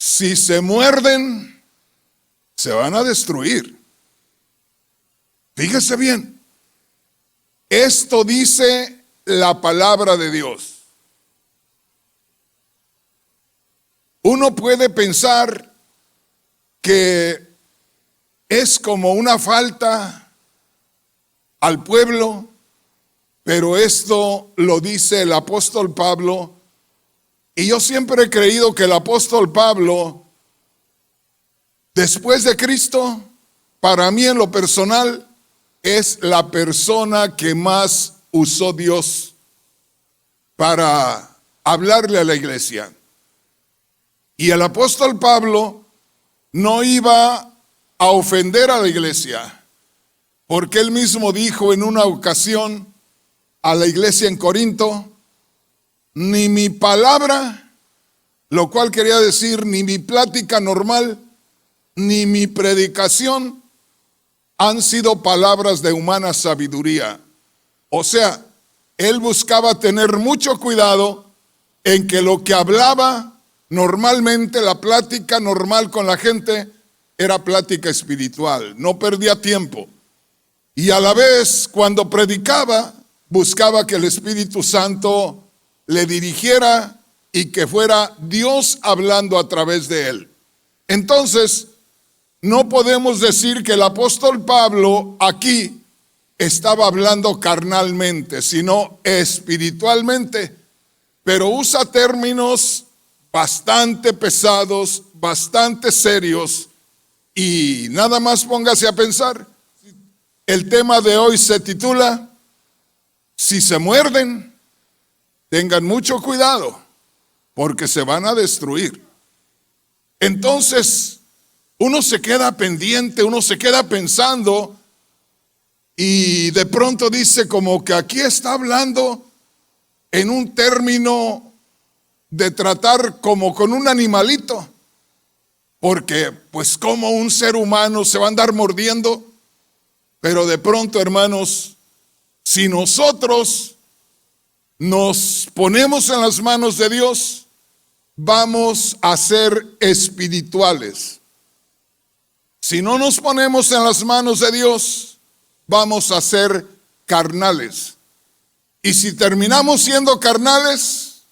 Si se muerden, se van a destruir. Fíjese bien, esto dice la palabra de Dios. Uno puede pensar que es como una falta al pueblo, pero esto lo dice el apóstol Pablo, y yo siempre he creído que el apóstol Pablo, después de Cristo, para mí en lo personal, es la persona que más usó Dios para hablarle a la iglesia. Y el apóstol Pablo no iba a ofender a la iglesia, porque él mismo dijo en una ocasión a la iglesia en Corinto: ni mi palabra, lo cual quería decir ni mi plática normal, ni mi predicación han sido palabras de humana sabiduría. O sea, él buscaba tener mucho cuidado en que lo que hablaba normalmente, la plática normal con la gente, era plática espiritual, no perdía tiempo. Y a la vez, cuando predicaba, buscaba que el Espíritu Santo le dirigiera y que fuera Dios hablando a través de él. Entonces, no podemos decir que el apóstol Pablo aquí estaba hablando carnalmente, sino espiritualmente, pero usa términos bastante pesados, bastante serios, y nada más póngase a pensar. El tema de hoy se titula: si se muerden, tengan mucho cuidado, porque se van a destruir. Entonces, uno se queda pendiente, uno se queda pensando, y de pronto dice como que aquí está hablando en un término de tratar como con un animalito, porque pues como un ser humano se va a andar mordiendo. Pero de pronto, hermanos, si nosotros nos ponemos en las manos de Dios, vamos a ser espirituales. Si no nos ponemos en las manos de Dios, vamos a ser carnales. Y si terminamos siendo carnales,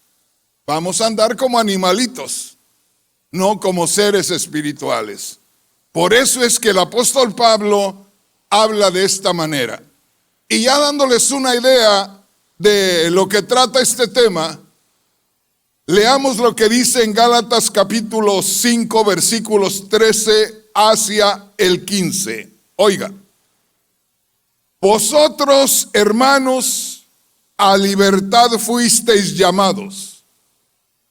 vamos a andar como animalitos, no como seres espirituales. Por eso es que el apóstol Pablo habla de esta manera. Y ya dándoles una idea de lo que trata este tema, leamos lo que dice en Gálatas capítulo 5, versículos 13 hacia el 15. Oiga: vosotros, hermanos, a libertad fuisteis llamados.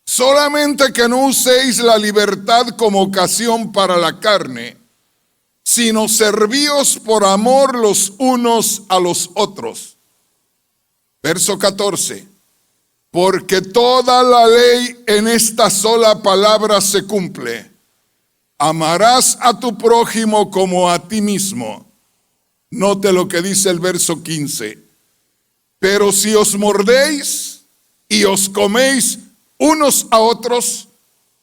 Solamente que no uséis la libertad como ocasión para la carne, sino servíos por amor los unos a los otros. Verso 14. Porque toda la ley en esta sola palabra se cumple: amarás a tu prójimo como a ti mismo. Note lo que dice el verso 15. Pero si os mordéis y os coméis unos a otros,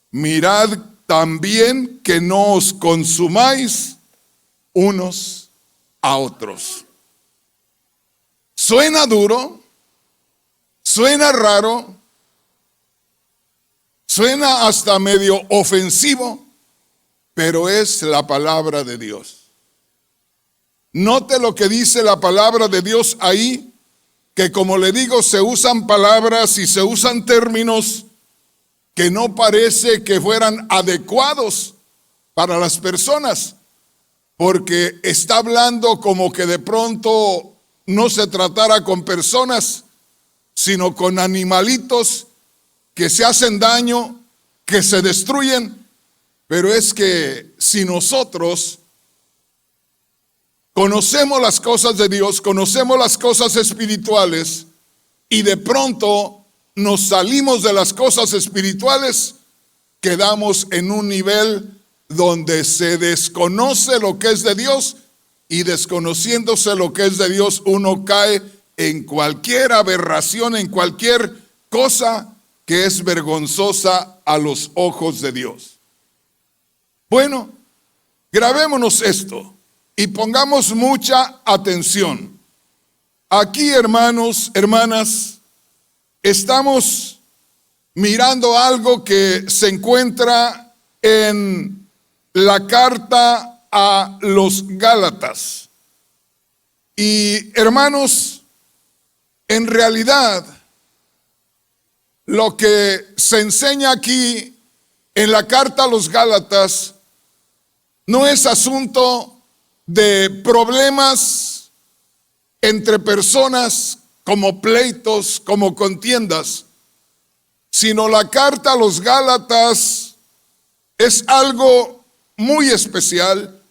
mirad también que no os consumáis unos a otros. Suena duro, suena raro, suena hasta medio ofensivo, pero es la palabra de Dios. Note lo que dice la palabra de Dios ahí, que como le digo, se usan palabras y se usan términos que no parece que fueran adecuados para las personas, porque está hablando como que de pronto no se tratara con personas, sino con animalitos que se hacen daño, que se destruyen. Pero es que si nosotros conocemos las cosas de Dios, conocemos las cosas espirituales, y de pronto nos salimos de las cosas espirituales, quedamos en un nivel donde se desconoce lo que es de Dios, y desconociéndose lo que es de Dios, uno cae en cualquier aberración, en cualquier cosa que es vergonzosa a los ojos de Dios. Bueno, grabémonos esto y pongamos mucha atención. Aquí, hermanos, hermanas, estamos mirando algo que se encuentra en la carta a los Gálatas. Y hermanos, en realidad, lo que se enseña aquí en la carta a los Gálatas no es asunto de problemas entre personas como pleitos, como contiendas, sino la carta a los Gálatas es algo muy especial,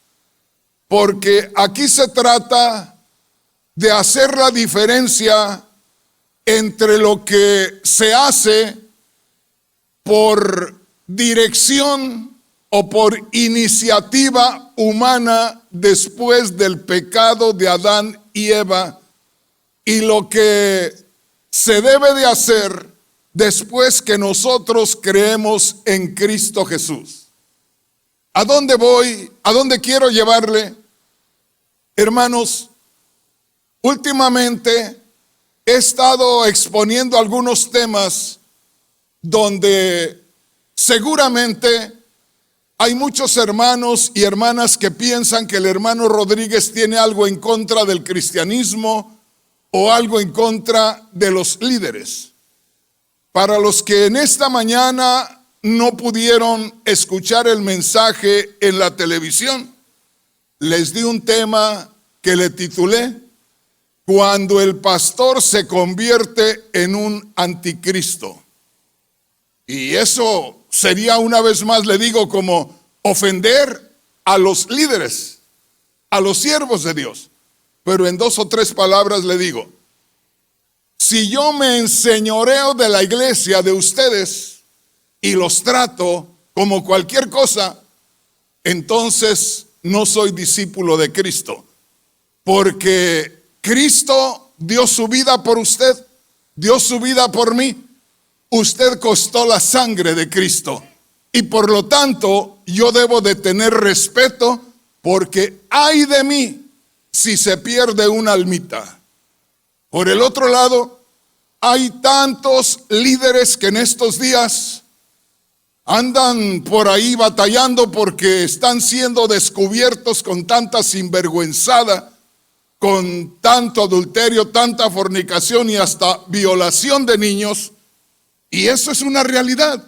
porque aquí se trata de hacer la diferencia entre lo que se hace por dirección o por iniciativa humana después del pecado de Adán y Eva, y lo que se debe de hacer después que nosotros creemos en Cristo Jesús. ¿A dónde voy? ¿A dónde quiero llevarle? Hermanos, últimamente he estado exponiendo algunos temas donde seguramente hay muchos hermanos y hermanas que piensan que el hermano Rodríguez tiene algo en contra del cristianismo o algo en contra de los líderes. Para los que en esta mañana no pudieron escuchar el mensaje en la televisión, les di un tema que le titulé "Cuando el pastor se convierte en un anticristo". Y eso sería, una vez más le digo, como ofender a los líderes, a los siervos de Dios. Pero en 2 o 3 palabras le digo: si yo me enseñoreo de la iglesia, de ustedes, y los trato como cualquier cosa, entonces no soy discípulo de Cristo. Porque Cristo dio su vida por usted, dio su vida por mí. Usted costó la sangre de Cristo. Y por lo tanto, yo debo de tener respeto, porque ay de mí si se pierde una almita. Por el otro lado, hay tantos líderes que en estos días andan por ahí batallando porque están siendo descubiertos con tanta sinvergüenzada, con tanto adulterio, tanta fornicación y hasta violación de niños. Y eso es una realidad.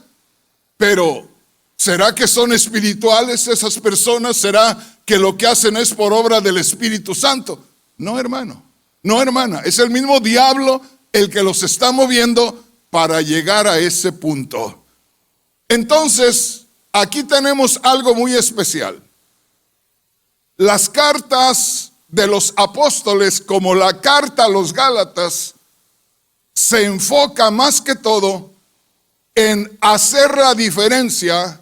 Pero ¿será que son espirituales esas personas? ¿Será que lo que hacen es por obra del Espíritu Santo? No, hermano, no, hermana, es el mismo diablo el que los está moviendo para llegar a ese punto. Entonces, aquí tenemos algo muy especial. Las cartas de los apóstoles, como la carta a los Gálatas, se enfoca más que todo en hacer la diferencia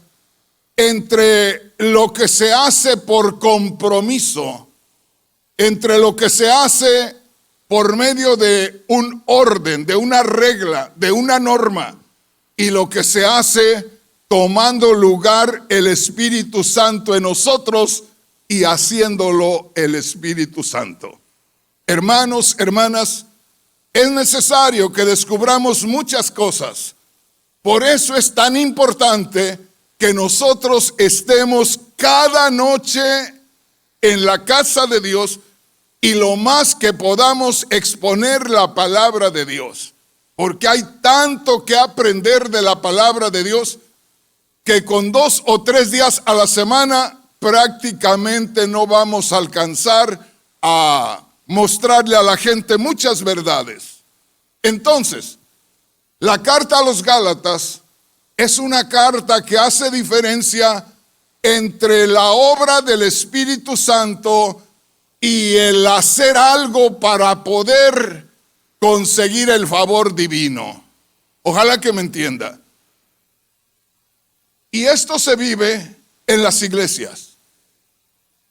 entre lo que se hace por compromiso, entre lo que se hace por medio de un orden, de una regla, de una norma, y lo que se hace tomando lugar el Espíritu Santo en nosotros y haciéndolo el Espíritu Santo. Hermanos, hermanas, es necesario que descubramos muchas cosas. Por eso es tan importante que nosotros estemos cada noche en la casa de Dios y lo más que podamos exponer la palabra de Dios. Porque hay tanto que aprender de la palabra de Dios que con 2 o 3 días a la semana prácticamente no vamos a alcanzar a mostrarle a la gente muchas verdades. Entonces, la carta a los Gálatas es una carta que hace diferencia entre la obra del Espíritu Santo y el hacer algo para poder conseguir el favor divino. Ojalá que me entienda. Y esto se vive en las iglesias.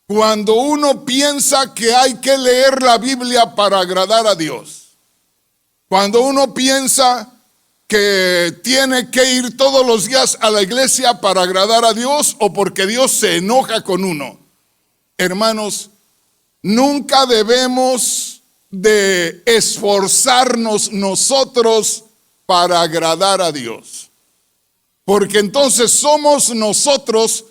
Cuando uno piensa que hay que leer la Biblia para agradar a Dios. Cuando uno piensa que tiene que ir todos los días a la iglesia para agradar a Dios o porque Dios se enoja con uno. Hermanos, nunca debemos de esforzarnos nosotros para agradar a Dios, porque entonces somos nosotros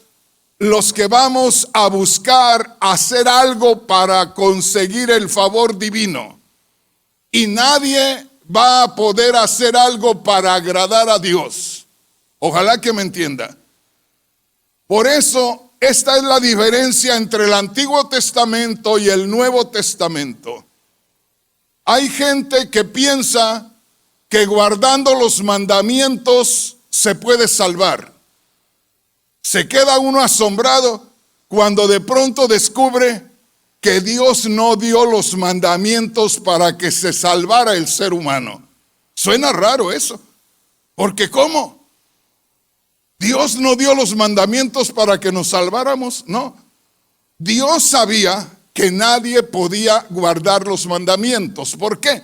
los que vamos a buscar hacer algo para conseguir el favor divino, y nadie va a poder hacer algo para agradar a Dios. Ojalá que me entienda. Por eso, esta es la diferencia entre el Antiguo Testamento y el Nuevo Testamento. Hay gente que piensa que guardando los mandamientos se puede salvar. Se queda uno asombrado cuando de pronto descubre que Dios no dio los mandamientos para que se salvara el ser humano. Suena raro eso, porque ¿cómo? Dios no dio los mandamientos para que nos salváramos, no. Dios sabía que nadie podía guardar los mandamientos. ¿Por qué?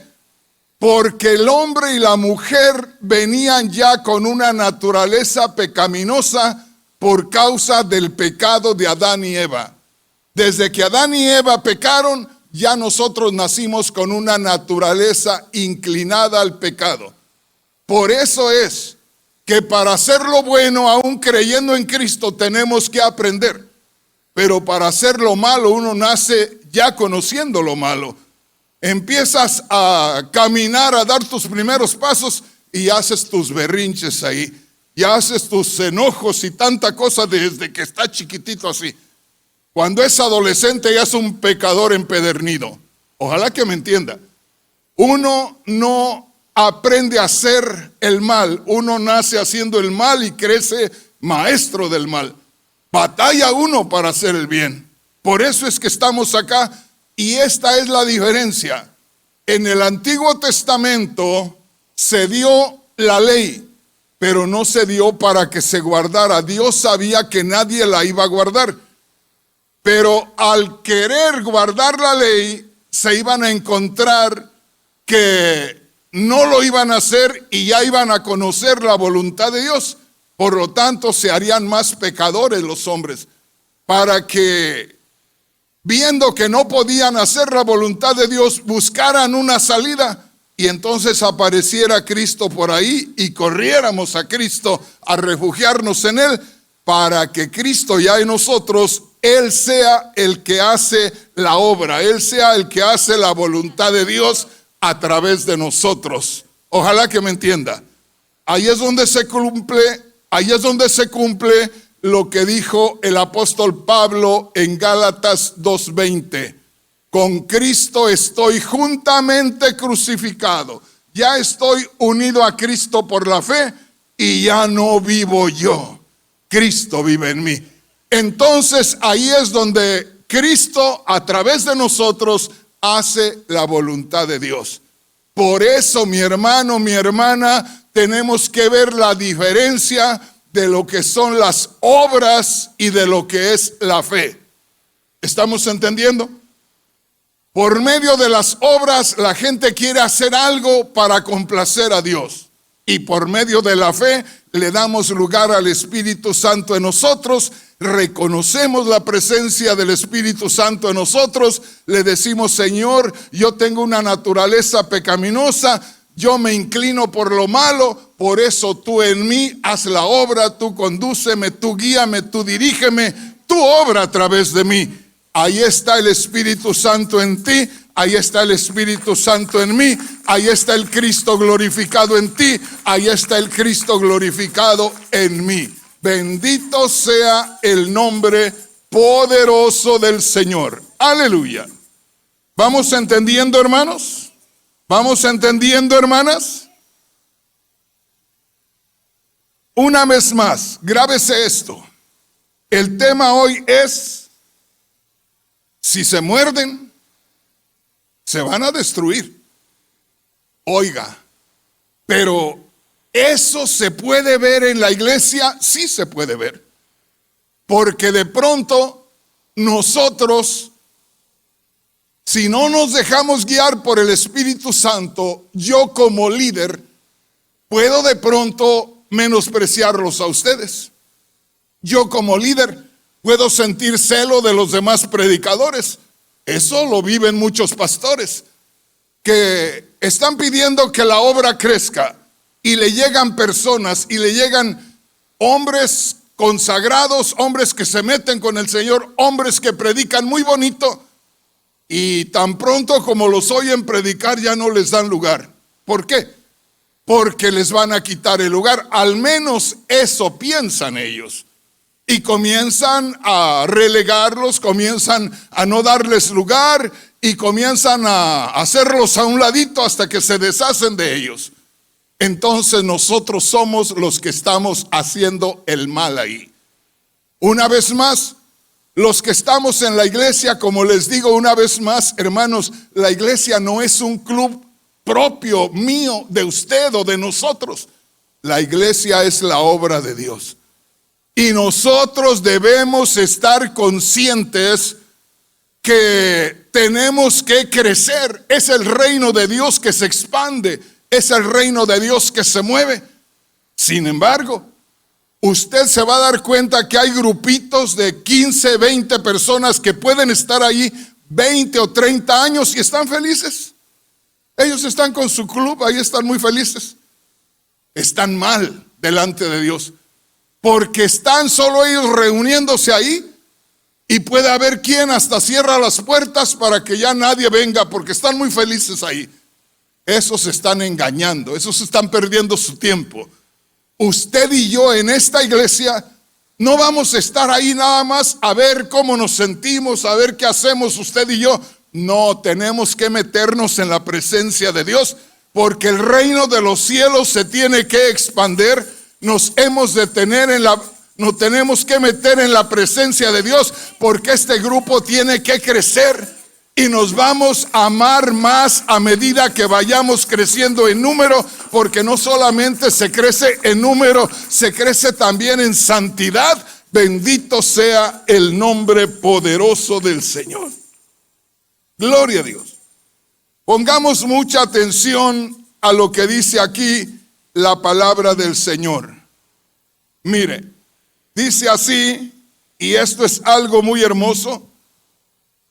Porque el hombre y la mujer venían ya con una naturaleza pecaminosa por causa del pecado de Adán y Eva. Desde que Adán y Eva pecaron, ya nosotros nacimos con una naturaleza inclinada al pecado. Por eso es que para hacer lo bueno, aún creyendo en Cristo, tenemos que aprender. Pero para hacer lo malo, uno nace ya conociendo lo malo. Empiezas a caminar, a dar tus primeros pasos y haces tus berrinches ahí. Y haces tus enojos y tanta cosa desde que está chiquitito así. Cuando es adolescente ya es un pecador empedernido. Ojalá que me entienda. Uno no aprende a hacer el mal. Uno nace haciendo el mal y crece maestro del mal. Batalla uno para hacer el bien. Por eso es que estamos acá. Y esta es la diferencia. En el Antiguo Testamento se dio la ley, pero no se dio para que se guardara. Dios sabía que nadie la iba a guardar. Pero al querer guardar la ley, se iban a encontrar que no lo iban a hacer y ya iban a conocer la voluntad de Dios. Por lo tanto, se harían más pecadores los hombres, para que, viendo que no podían hacer la voluntad de Dios, buscaran una salida y entonces apareciera Cristo por ahí y corriéramos a Cristo a refugiarnos en Él, para que Cristo ya en nosotros, Él sea el que hace la obra, Él sea el que hace la voluntad de Dios a través de nosotros. Ojalá que me entienda. Ahí es donde se cumple lo que dijo el apóstol Pablo en Gálatas 2:20. Con Cristo estoy juntamente crucificado. Ya estoy unido a Cristo por la fe y ya no vivo yo. Cristo vive en mí. Entonces ahí es donde Cristo a través de nosotros hace la voluntad de Dios. Por eso, mi hermano, mi hermana, tenemos que ver la diferencia de lo que son las obras y de lo que es la fe. ¿Estamos entendiendo? Por medio de las obras, la gente quiere hacer algo para complacer a Dios. Y por medio de la fe, le damos lugar al Espíritu Santo en nosotros, reconocemos la presencia del Espíritu Santo en nosotros, le decimos: Señor, yo tengo una naturaleza pecaminosa, yo me inclino por lo malo, por eso tú en mí haz la obra, tú condúceme, tú guíame, tú dirígeme, tú obra a través de mí. Ahí está el Espíritu Santo en ti, ahí está el Espíritu Santo en mí, ahí está el Cristo glorificado en ti, ahí está el Cristo glorificado en mí. Bendito sea el nombre poderoso del Señor. Aleluya. ¿Vamos entendiendo, hermanos? ¿Vamos entendiendo, hermanas? Una vez más, grábese esto. El tema hoy es: si se muerden, se van a destruir. Oiga, pero ¿eso se puede ver en la iglesia? Sí se puede ver. Porque de pronto nosotros, si no nos dejamos guiar por el Espíritu Santo, yo como líder puedo de pronto menospreciarlos a ustedes. Yo como líder puedo sentir celo de los demás predicadores. Eso lo viven muchos pastores que están pidiendo que la obra crezca y le llegan personas y le llegan hombres consagrados, hombres que se meten con el Señor, hombres que predican muy bonito y tan pronto como los oyen predicar ya no les dan lugar. ¿Por qué? Porque les van a quitar el lugar. Al menos eso piensan ellos. Y comienzan a relegarlos, comienzan a no darles lugar y comienzan a hacerlos a un ladito hasta que se deshacen de ellos. Entonces nosotros somos los que estamos haciendo el mal ahí. Una vez más, los que estamos en la iglesia, como les digo una vez más, hermanos, la iglesia no es un club propio mío, de usted o de nosotros. La iglesia es la obra de Dios. Y nosotros debemos estar conscientes que tenemos que crecer. Es el reino de Dios que se expande, es el reino de Dios que se mueve. Sin embargo, usted se va a dar cuenta que hay grupitos de 15, 20 personas que pueden estar ahí 20 o 30 años y están felices. Ellos están con su club, ahí están muy felices. Están mal delante de Dios, porque están solo ellos reuniéndose ahí y puede haber quien hasta cierra las puertas para que ya nadie venga, porque están muy felices ahí. Esos se están engañando, esos están perdiendo su tiempo. Usted y yo en esta iglesia no vamos a estar ahí nada más a ver cómo nos sentimos, a ver qué hacemos usted y yo. No, tenemos que meternos en la presencia de Dios, porque el reino de los cielos se tiene que expandir. Nos tenemos que meter en la presencia de Dios, porque este grupo tiene que crecer y nos vamos a amar más a medida que vayamos creciendo en número, porque no solamente se crece en número, se crece también en santidad. Bendito sea el nombre poderoso del Señor. Gloria a Dios. Pongamos mucha atención a lo que dice aquí la palabra del Señor. Mire, dice así, y esto es algo muy hermoso: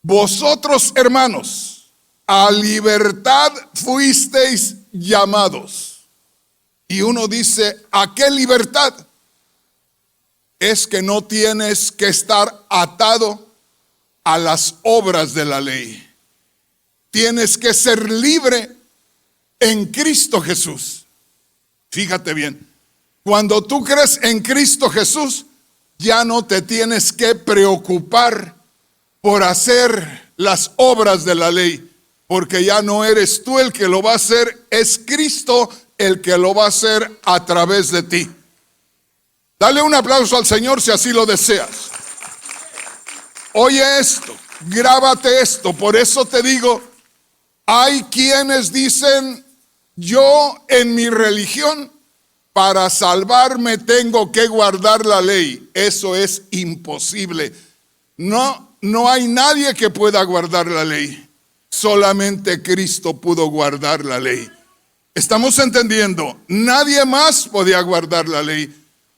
vosotros, hermanos, a libertad fuisteis llamados. Y uno dice, ¿a qué libertad? Es que no tienes que estar atado a las obras de la ley. Tienes que ser libre en Cristo Jesús. Fíjate bien, cuando tú crees en Cristo Jesús, ya no te tienes que preocupar por hacer las obras de la ley, porque ya no eres tú el que lo va a hacer, es Cristo el que lo va a hacer a través de ti. Dale un aplauso al Señor si así lo deseas. Oye esto, grábate esto. Por eso te digo, hay quienes dicen, yo en mi religión, para salvarme tengo que guardar la ley. Eso es imposible. No hay nadie que pueda guardar la ley. Solamente Cristo pudo guardar la ley. ¿Estamos entendiendo? Nadie más podía guardar la ley.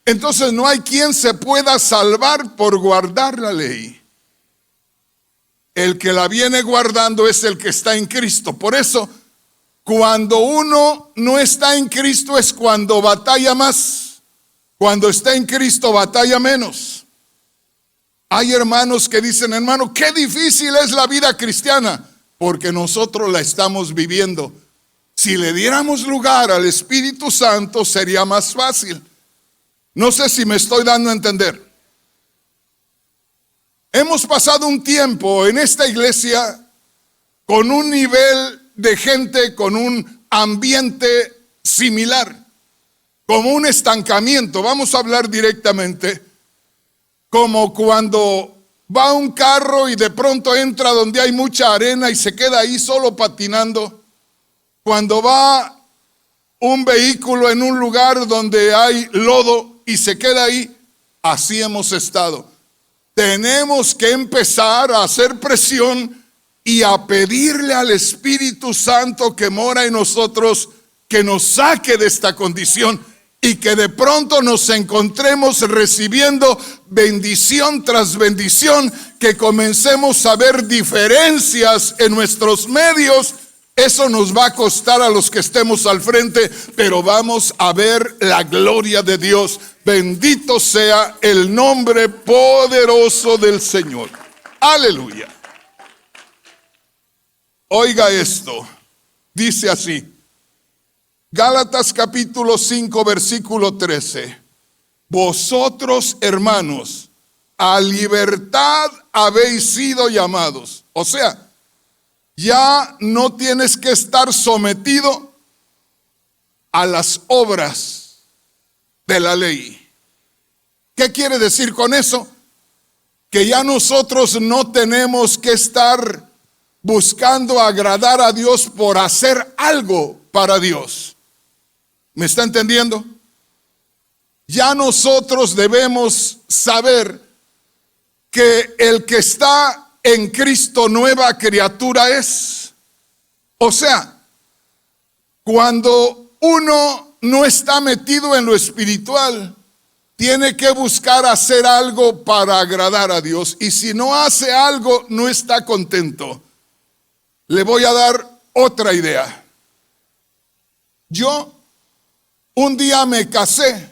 Entonces no hay quien se pueda salvar por guardar la ley. El que la viene guardando es el que está en Cristo. Por eso, cuando uno no está en Cristo es cuando batalla más. Cuando está en Cristo batalla menos. Hay hermanos que dicen, hermano, qué difícil es la vida cristiana, porque nosotros la estamos viviendo. Si le diéramos lugar al Espíritu Santo sería más fácil. No sé si me estoy dando a entender. Hemos pasado un tiempo en esta iglesia con un nivel de gente, con un ambiente similar, como un estancamiento. Vamos a hablar directamente, como cuando va un carro y de pronto entra donde hay mucha arena y se queda ahí solo patinando. Cuando va un vehículo en un lugar donde hay lodo y se queda ahí, así hemos estado. Tenemos que empezar a hacer presión y a pedirle al Espíritu Santo que mora en nosotros que nos saque de esta condición y que de pronto nos encontremos recibiendo bendición tras bendición, que comencemos a ver diferencias en nuestros medios. Eso nos va a costar a los que estemos al frente, pero vamos a ver la gloria de Dios. Bendito sea el nombre poderoso del Señor. Aleluya. Oiga esto, dice así, Gálatas capítulo 5 versículo 13. Vosotros, hermanos, a libertad habéis sido llamados. O sea, ya no tienes que estar sometido a las obras de la ley. ¿Qué quiere decir con eso? Que ya nosotros no tenemos que estar buscando agradar a Dios por hacer algo para Dios. ¿Me está entendiendo? Ya nosotros debemos saber que el que está en Cristo nueva criatura es. O sea, cuando uno no está metido en lo espiritual, tiene que buscar hacer algo para agradar a Dios. Y si no hace algo, no está contento. Le voy a dar otra idea. Yo un día me casé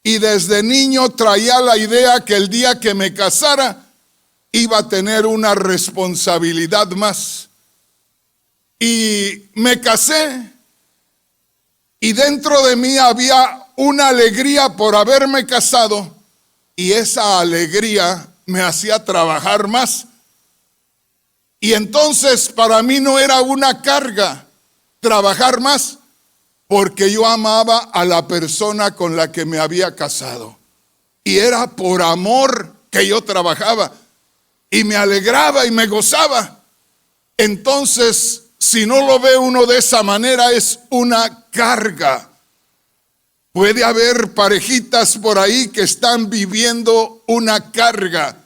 y desde niño traía la idea que el día que me casara iba a tener una responsabilidad más. Y me casé y dentro de mí había una alegría por haberme casado, y esa alegría me hacía trabajar más. Y entonces para mí no era una carga trabajar más, porque yo amaba a la persona con la que me había casado. Y era por amor que yo trabajaba. Y me alegraba y me gozaba. Entonces, si no lo ve uno de esa manera, es una carga. Puede haber parejitas por ahí que están viviendo una carga.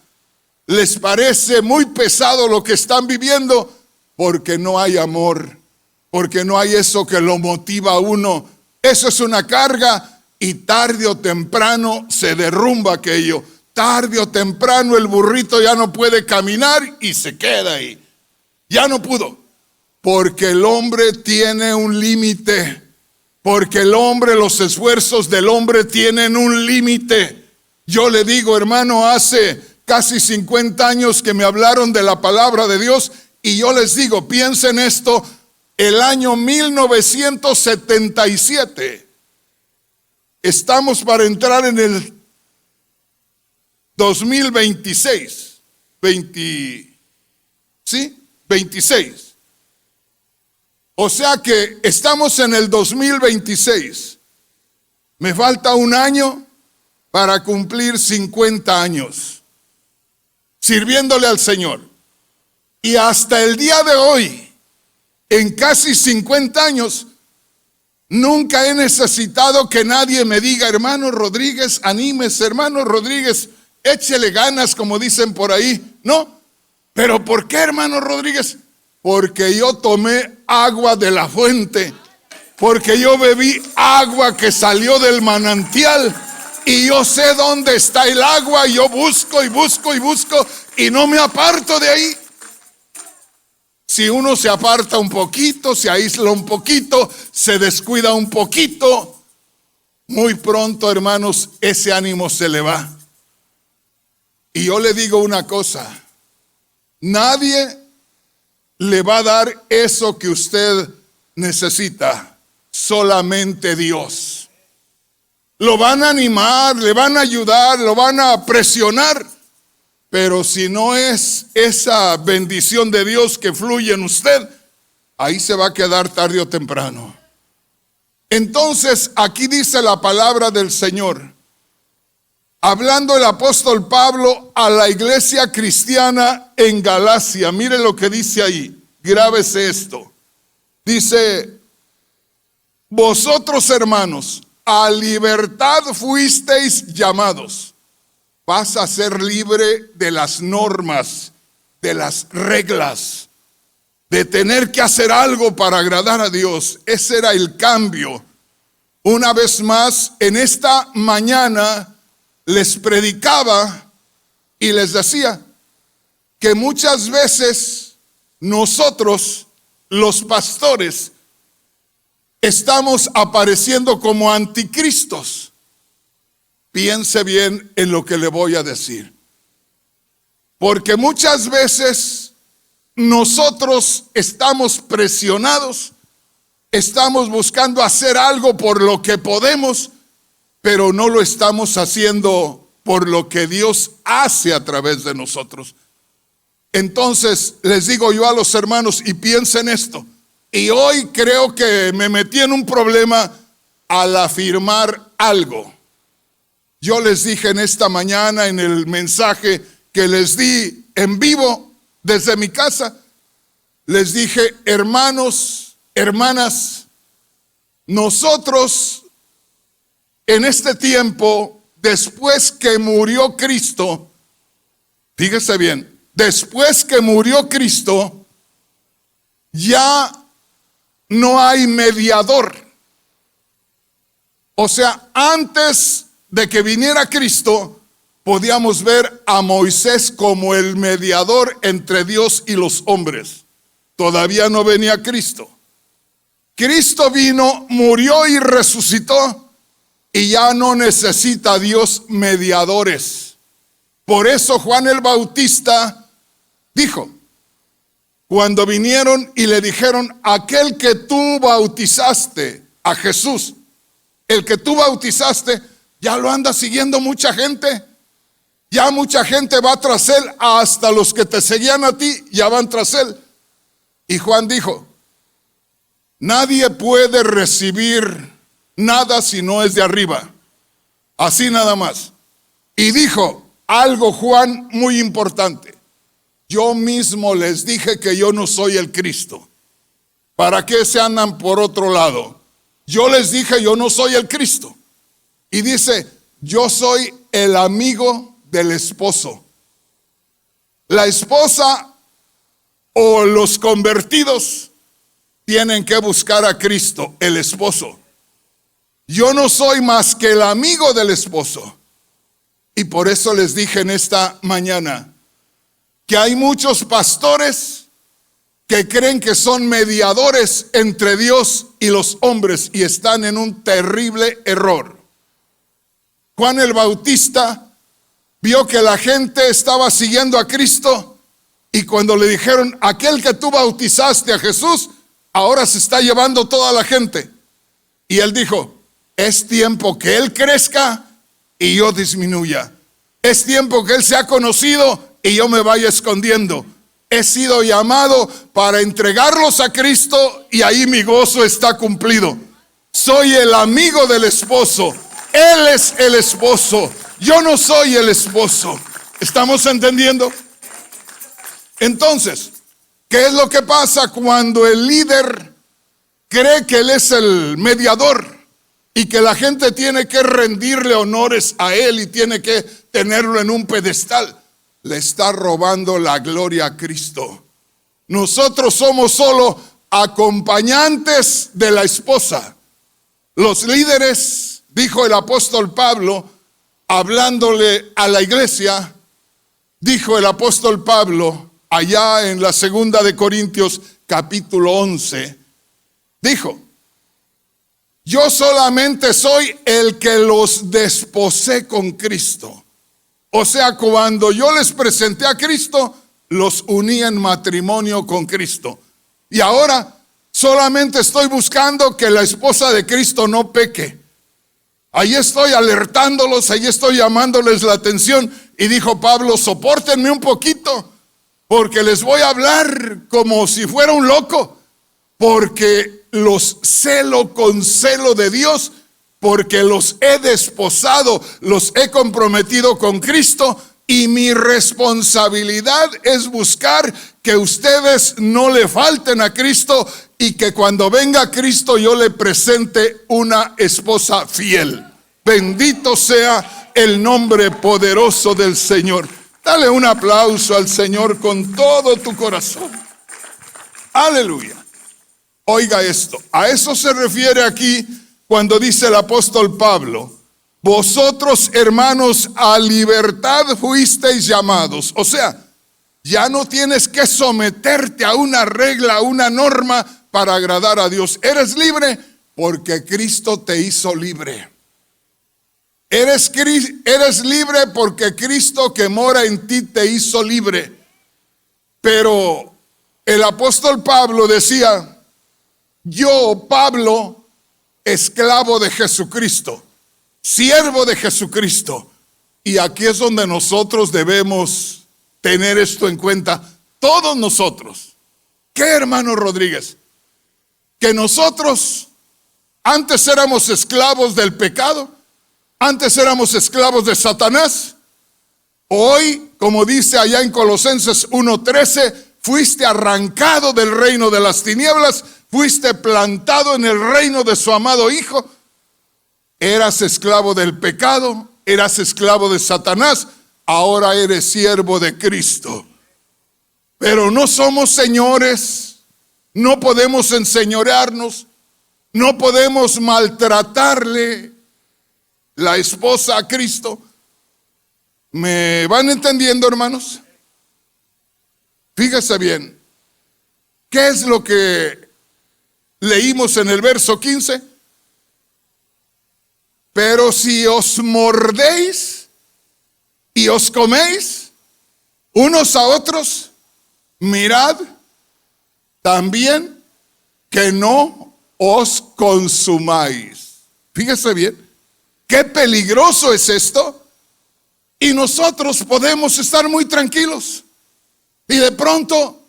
Les parece muy pesado lo que están viviendo porque no hay amor, porque no hay eso que lo motiva a uno. Eso es una carga y tarde o temprano se derrumba aquello. Tarde o temprano el burrito ya no puede caminar y se queda ahí. Ya no pudo, porque el hombre tiene un límite. Porque el hombre, los esfuerzos del hombre tienen un límite. Yo le digo, hermano, hace casi 50 años que me hablaron de la palabra de Dios, y yo les digo, piensen esto, el año 1977. Estamos para entrar en el 2026. 26. O sea que estamos en el 2026. Me falta un año para cumplir 50 años sirviéndole al Señor. Y hasta el día de hoy, en casi 50 años, nunca he necesitado que nadie me diga, hermano Rodríguez, anímese, hermano Rodríguez, échele ganas, como dicen por ahí. No, pero ¿por qué, hermano Rodríguez? Porque yo tomé agua de la fuente, porque yo bebí agua que salió del manantial, y yo sé dónde está el agua, y yo busco y busco y busco, y no me aparto de ahí. Si uno se aparta un poquito, se aísla un poquito, se descuida un poquito, muy pronto, hermanos, ese ánimo se le va. Y yo le digo una cosa, nadie le va a dar eso que usted necesita, solamente Dios. Lo van a animar, le van a ayudar, lo van a presionar, pero si no es esa bendición de Dios que fluye en usted, ahí se va a quedar tarde o temprano. Entonces, aquí dice la palabra del Señor, hablando el apóstol Pablo a la iglesia cristiana en Galacia. Mire lo que dice ahí, grábese esto. Dice, vosotros, hermanos, a libertad fuisteis llamados. Vas a ser libre de las normas, de las reglas, de tener que hacer algo para agradar a Dios. Ese era el cambio. Una vez más, en esta mañana les predicaba y les decía que muchas veces nosotros, los pastores, estamos apareciendo como anticristos. Piense bien en lo que le voy a decir. Porque muchas veces nosotros estamos presionados, estamos buscando hacer algo por lo que podemos, pero no lo estamos haciendo por lo que Dios hace a través de nosotros. Entonces les digo yo a los hermanos, y piensen esto, y hoy creo que me metí en un problema al afirmar algo. Yo les dije en esta mañana en el mensaje que les di en vivo desde mi casa, les dije, hermanos, hermanas, nosotros en este tiempo, después que murió Cristo, fíjese bien, después que murió Cristo, ya no hay mediador. O sea, antes de que viniera Cristo, podíamos ver a Moisés como el mediador entre Dios y los hombres. Todavía no venía Cristo. Cristo vino, murió y resucitó, y ya no necesita Dios mediadores. Por eso Juan el Bautista dijo, cuando vinieron y le dijeron, aquel que tú bautizaste, a Jesús, el que tú bautizaste, ya lo anda siguiendo mucha gente. Ya mucha gente va tras él, hasta los que te seguían a ti ya van tras él. Y Juan dijo, nadie puede recibir nada si no es de arriba. Así nada más. Y dijo algo Juan muy importante. Yo mismo les dije que yo no soy el Cristo. ¿Para qué se andan por otro lado? Yo les dije yo no soy el Cristo. Y dice, yo soy el amigo del esposo. La esposa o los convertidos tienen que buscar a Cristo, el esposo. Yo no soy más que el amigo del esposo. Y por eso les dije en esta mañana que hay muchos pastores que creen que son mediadores entre Dios y los hombres y están en un terrible error. Juan el Bautista vio que la gente estaba siguiendo a Cristo y cuando le dijeron, aquel que tú bautizaste a Jesús, ahora se está llevando toda la gente. Y él dijo, es tiempo que él crezca y yo disminuya. Es tiempo que él sea conocido y yo me vaya escondiendo. He sido llamado para entregarlos a Cristo y ahí mi gozo está cumplido. Soy el amigo del esposo. Él es el esposo. Yo no soy el esposo. ¿Estamos entendiendo? Entonces, ¿qué es lo que pasa cuando el líder cree que él es el mediador y que la gente tiene que rendirle honores a él y tiene que tenerlo en un pedestal? Le está robando la gloria a Cristo. Nosotros somos solo acompañantes de la esposa. Los líderes, dijo el apóstol Pablo, hablándole a la iglesia, dijo el apóstol Pablo, allá en la segunda de Corintios capítulo 11, dijo, yo solamente soy el que los desposé con Cristo. O sea, cuando yo les presenté a Cristo, los uní en matrimonio con Cristo. Y ahora solamente estoy buscando que la esposa de Cristo no peque. Ahí estoy alertándolos, ahí estoy llamándoles la atención. Y dijo Pablo, sopórtenme un poquito, porque les voy a hablar como si fuera un loco, porque los celo con celo de Dios, porque los he desposado, los he comprometido con Cristo, y mi responsabilidad es buscar que ustedes no le falten a Cristo y que cuando venga Cristo yo le presente una esposa fiel. Bendito sea el nombre poderoso del Señor. Dale un aplauso al Señor con todo tu corazón. Aleluya. Oiga esto, a eso se refiere aquí cuando dice el apóstol Pablo: vosotros, hermanos, a libertad fuisteis llamados. O sea, ya no tienes que someterte a una regla, a una norma para agradar a Dios. Eres libre porque Cristo te hizo libre. Eres libre porque Cristo que mora en ti te hizo libre. Pero el apóstol Pablo decía: yo, Pablo, esclavo de Jesucristo, siervo de Jesucristo. Y aquí es donde nosotros debemos tener esto en cuenta, todos nosotros. ¿Qué, hermano Rodríguez? Que nosotros antes éramos esclavos del pecado, antes éramos esclavos de Satanás. Hoy, como dice allá en Colosenses 1:13, fuiste arrancado del reino de las tinieblas, fuiste plantado en el reino de su amado Hijo. Eras esclavo del pecado, eras esclavo de Satanás, ahora eres siervo de Cristo. Pero no somos señores, no podemos enseñorearnos, no podemos maltratarle la esposa a Cristo. ¿Me van entendiendo, hermanos? Fíjese bien, ¿qué es lo que leímos en el verso 15? Pero si os mordéis y os coméis unos a otros, mirad también que no os consumáis. Fíjese bien, qué peligroso es esto. Y nosotros podemos estar muy tranquilos y de pronto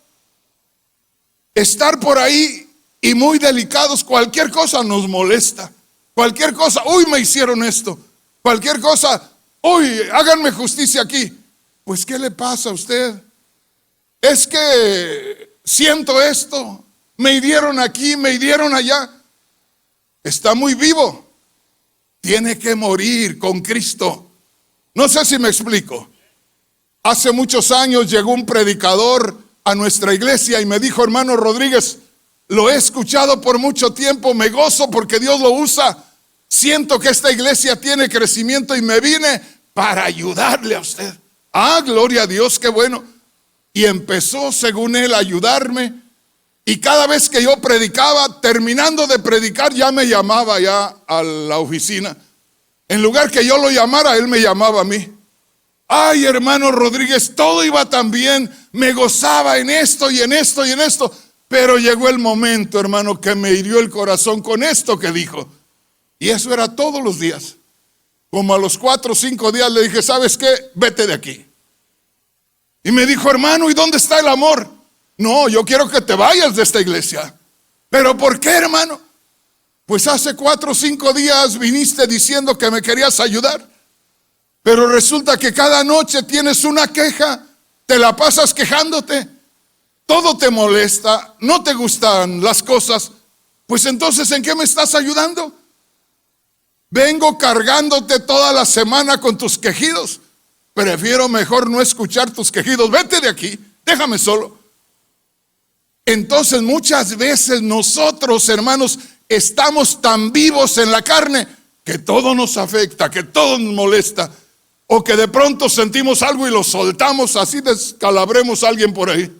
estar por ahí y muy delicados. Cualquier cosa nos molesta, cualquier cosa, uy, me hicieron esto, cualquier cosa, uy, háganme justicia aquí. Pues ¿qué le pasa a usted? Es que siento esto, me hirieron aquí, me hirieron allá. Está muy vivo, tiene que morir con Cristo. No sé si me explico. Hace muchos años llegó un predicador a nuestra iglesia y me dijo: hermano Rodríguez, lo he escuchado por mucho tiempo, me gozo porque Dios lo usa. Siento que esta iglesia tiene crecimiento y me vine para ayudarle a usted. Ah, gloria a Dios, qué bueno. Y empezó, según él, a ayudarme. Y cada vez que yo predicaba, terminando de predicar, ya me llamaba ya a la oficina. En lugar que yo lo llamara, él me llamaba a mí. Ay, hermano Rodríguez, todo iba tan bien, me gozaba en esto y en esto y en esto. Pero llegó el momento, hermano, que me hirió el corazón con esto que dijo. Y eso era todos los días. Como a los 4 o 5 días le dije: ¿sabes qué? Vete de aquí. Y me dijo: hermano, ¿y dónde está el amor? No, yo quiero que te vayas de esta iglesia. ¿Pero por qué, hermano? Pues hace 4 o 5 días viniste diciendo que me querías ayudar, pero resulta que cada noche tienes una queja, te la pasas quejándote, todo te molesta, no te gustan las cosas. Pues entonces, ¿en qué me estás ayudando? Vengo cargándote toda la semana con tus quejidos. Prefiero mejor no escuchar tus quejidos. Vete de aquí, déjame solo. Entonces muchas veces nosotros, hermanos, estamos tan vivos en la carne que todo nos afecta, que todo nos molesta, o que de pronto sentimos algo y lo soltamos, así descalabremos a alguien por ahí.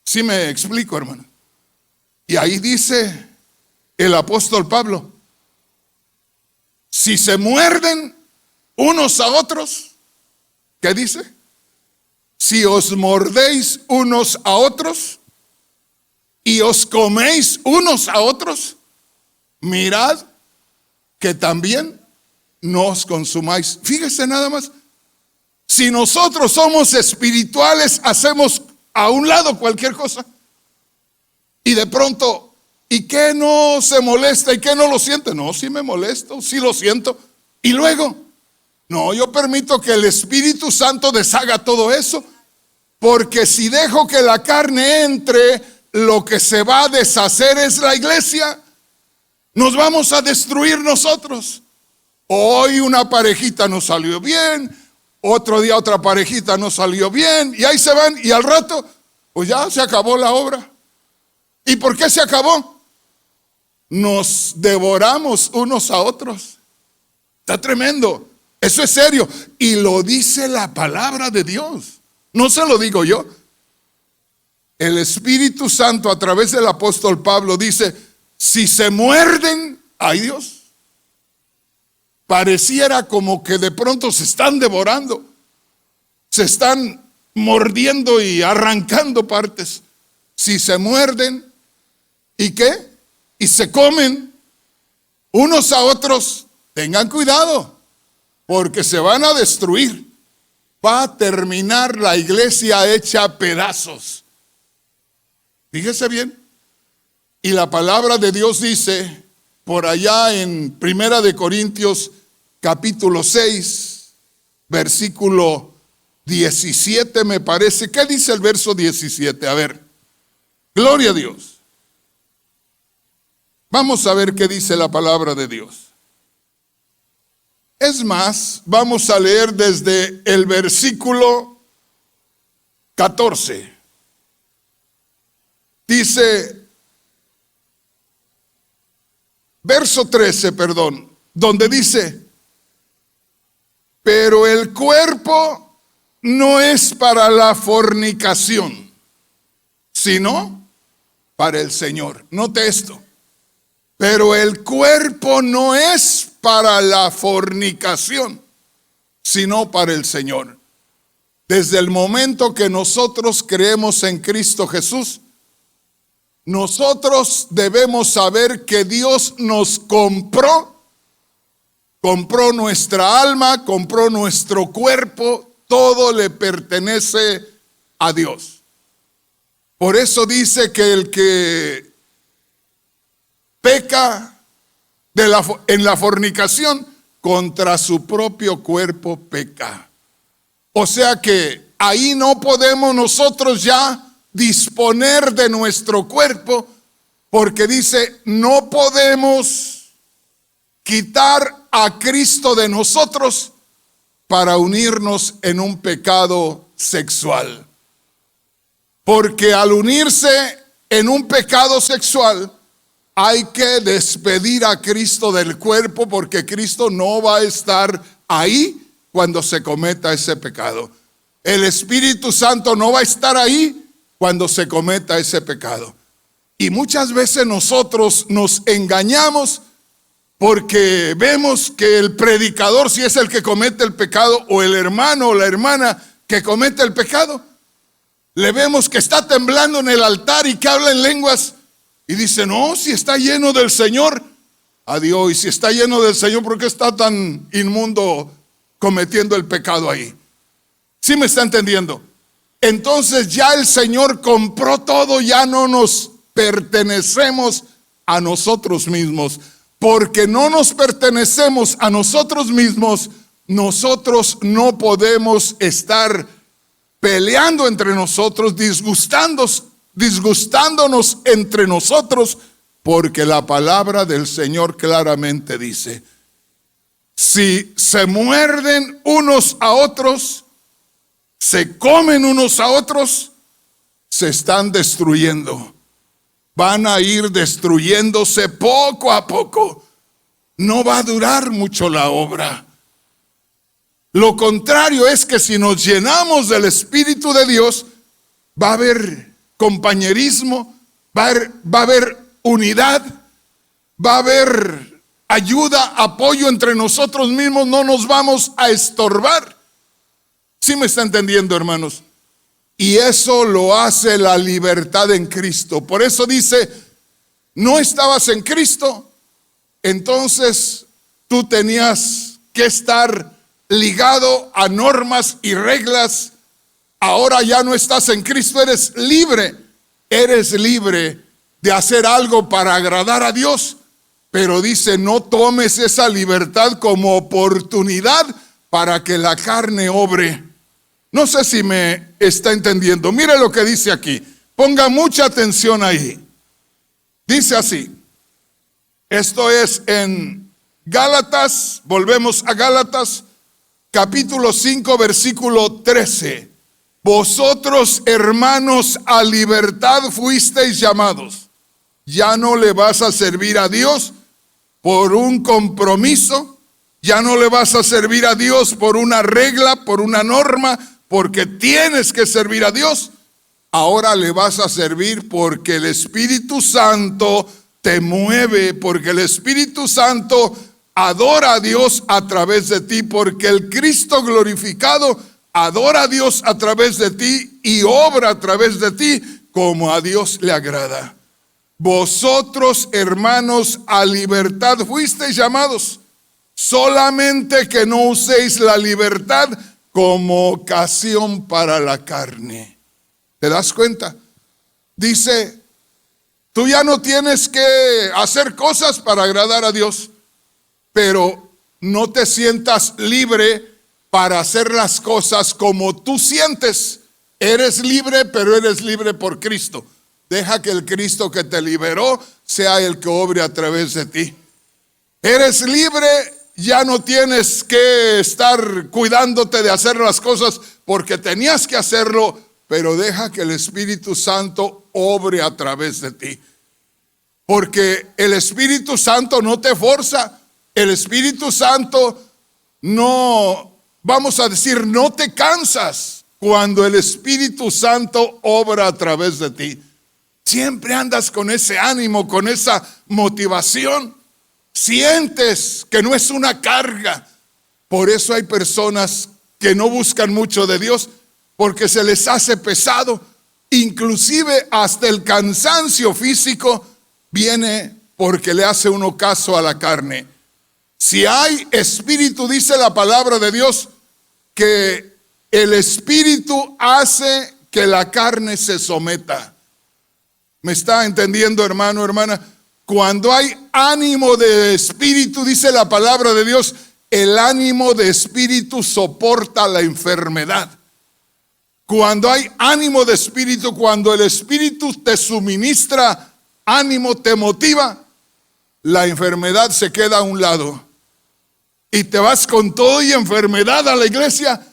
¿Sí me explico, hermano? Y ahí dice el apóstol Pablo: si se muerden unos a otros, ¿qué dice? Si os mordéis unos a otros y os coméis unos a otros, mirad que también no os consumáis. Fíjese nada más, si nosotros somos espirituales, hacemos a un lado cualquier cosa y de pronto, ¿y qué no se molesta? ¿Y qué no lo siente? No, sí me molesto, sí lo siento. Y luego, no, yo permito que el Espíritu Santo deshaga todo eso, porque si dejo que la carne entre, lo que se va a deshacer es la iglesia. Nos vamos a destruir nosotros. Hoy una parejita nos salió bien, otro día otra parejita nos salió bien, y ahí se van, y al rato, pues ya se acabó la obra. ¿Y por qué se acabó? Nos devoramos unos a otros. Está tremendo. Eso es serio. Y lo dice la palabra de Dios. No se lo digo yo. El Espíritu Santo a través del apóstol Pablo dice, si se muerden, ay Dios, pareciera como que de pronto se están devorando, se están mordiendo y arrancando partes. Si se muerden, ¿y qué? Y se comen unos a otros, tengan cuidado, porque se van a destruir. Va a terminar la iglesia hecha pedazos. Fíjese bien. Y la palabra de Dios dice, por allá en 1 Corintios capítulo 6, versículo 17 me parece. ¿Qué dice el verso 17? A ver, gloria a Dios. Vamos a ver qué dice la palabra de Dios. Es más, vamos a leer desde el versículo 14. Dice, verso 13, perdón, donde dice, pero el cuerpo no es para la fornicación, sino para el Señor. Note esto. Pero el cuerpo no es para la fornicación, sino para el Señor. Desde el momento que nosotros creemos en Cristo Jesús, nosotros debemos saber que Dios nos compró nuestra alma, compró nuestro cuerpo, todo le pertenece a Dios. Por eso dice que el que peca en la fornicación, contra su propio cuerpo peca. O sea que ahí no podemos nosotros ya disponer de nuestro cuerpo, porque dice, no podemos quitar a Cristo de nosotros para unirnos en un pecado sexual. Porque al unirse en un pecado sexual, hay que despedir a Cristo del cuerpo, porque Cristo no va a estar ahí cuando se cometa ese pecado. El Espíritu Santo no va a estar ahí cuando se cometa ese pecado. Y muchas veces nosotros nos engañamos porque vemos que el predicador, si es el que comete el pecado, o el hermano o la hermana que comete el pecado, le vemos que está temblando en el altar y que habla en lenguas. Y dice, no, si está lleno del Señor. Adiós, y si está lleno del Señor, ¿por qué está tan inmundo cometiendo el pecado ahí? ¿Sí me está entendiendo? Entonces ya el Señor compró todo, ya no nos pertenecemos a nosotros mismos. Porque no nos pertenecemos a nosotros mismos, nosotros no podemos estar peleando entre nosotros, disgustándonos entre nosotros, porque la palabra del Señor claramente dice, si se muerden unos a otros, se comen unos a otros, se están destruyendo. Van a ir destruyéndose poco a poco. No va a durar mucho la obra. Lo contrario es que si nos llenamos del Espíritu de Dios, va a haber compañerismo, va a haber unidad, va a haber ayuda, apoyo entre nosotros mismos, no nos vamos a estorbar. ¿Sí me está entendiendo, hermanos? Y eso lo hace la libertad en Cristo. Por eso dice, no estabas en Cristo, entonces tú tenías que estar ligado a normas y reglas. Ahora ya no estás en Cristo, eres libre de hacer algo para agradar a Dios. Pero dice, no tomes esa libertad como oportunidad para que la carne obre. No sé si me está entendiendo. Mire lo que dice aquí. Ponga mucha atención ahí. Dice así. Esto es en Gálatas. Volvemos a Gálatas, capítulo 5, versículo 13. Vosotros, hermanos, a libertad fuisteis llamados. Ya no le vas a servir a Dios por un compromiso, ya no le vas a servir a Dios por una regla, por una norma, porque tienes que servir a Dios. Ahora le vas a servir porque el Espíritu Santo te mueve, porque el Espíritu Santo adora a Dios a través de ti, porque el Cristo glorificado adora a Dios a través de ti y obra a través de ti como a Dios le agrada. Vosotros, hermanos, a libertad fuisteis llamados, solamente que no uséis la libertad como ocasión para la carne. ¿Te das cuenta? Dice, tú ya no tienes que hacer cosas para agradar a Dios, pero no te sientas libre para hacer las cosas como tú sientes. Eres libre, pero eres libre por Cristo. Deja que el Cristo que te liberó sea el que obre a través de ti. Eres libre, ya no tienes que estar cuidándote de hacer las cosas porque tenías que hacerlo, pero deja que el Espíritu Santo obre a través de ti. Porque el Espíritu Santo no te forza. El Espíritu Santo no, vamos a decir, no te cansas cuando el Espíritu Santo obra a través de ti. Siempre andas con ese ánimo, con esa motivación. Sientes que no es una carga. Por eso hay personas que no buscan mucho de Dios, porque se les hace pesado. Inclusive hasta el cansancio físico viene porque le hace uno caso a la carne. Si hay espíritu, dice la palabra de Dios, que el espíritu hace que la carne se someta. ¿Me está entendiendo, hermano, hermana? Cuando hay ánimo de espíritu, dice la palabra de Dios, el ánimo de espíritu soporta la enfermedad. Cuando hay ánimo de espíritu, cuando el espíritu te suministra ánimo, te motiva, la enfermedad se queda a un lado. Y te vas con todo y enfermedad a la iglesia,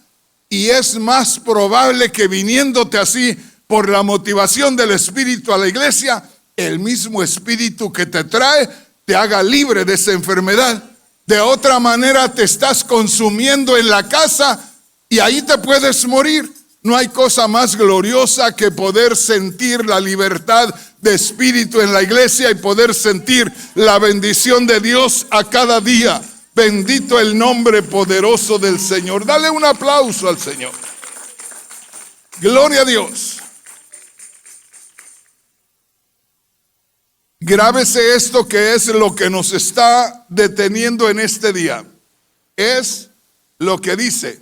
y es más probable que viniéndote así por la motivación del Espíritu a la iglesia, el mismo Espíritu que te trae te haga libre de esa enfermedad. De otra manera te estás consumiendo en la casa y ahí te puedes morir. No hay cosa más gloriosa que poder sentir la libertad de espíritu en la iglesia y poder sentir la bendición de Dios a cada día. Bendito el nombre poderoso del Señor. Dale un aplauso al Señor. Gloria a Dios. Grábese esto, que es lo que nos está deteniendo en este día. Es lo que dice: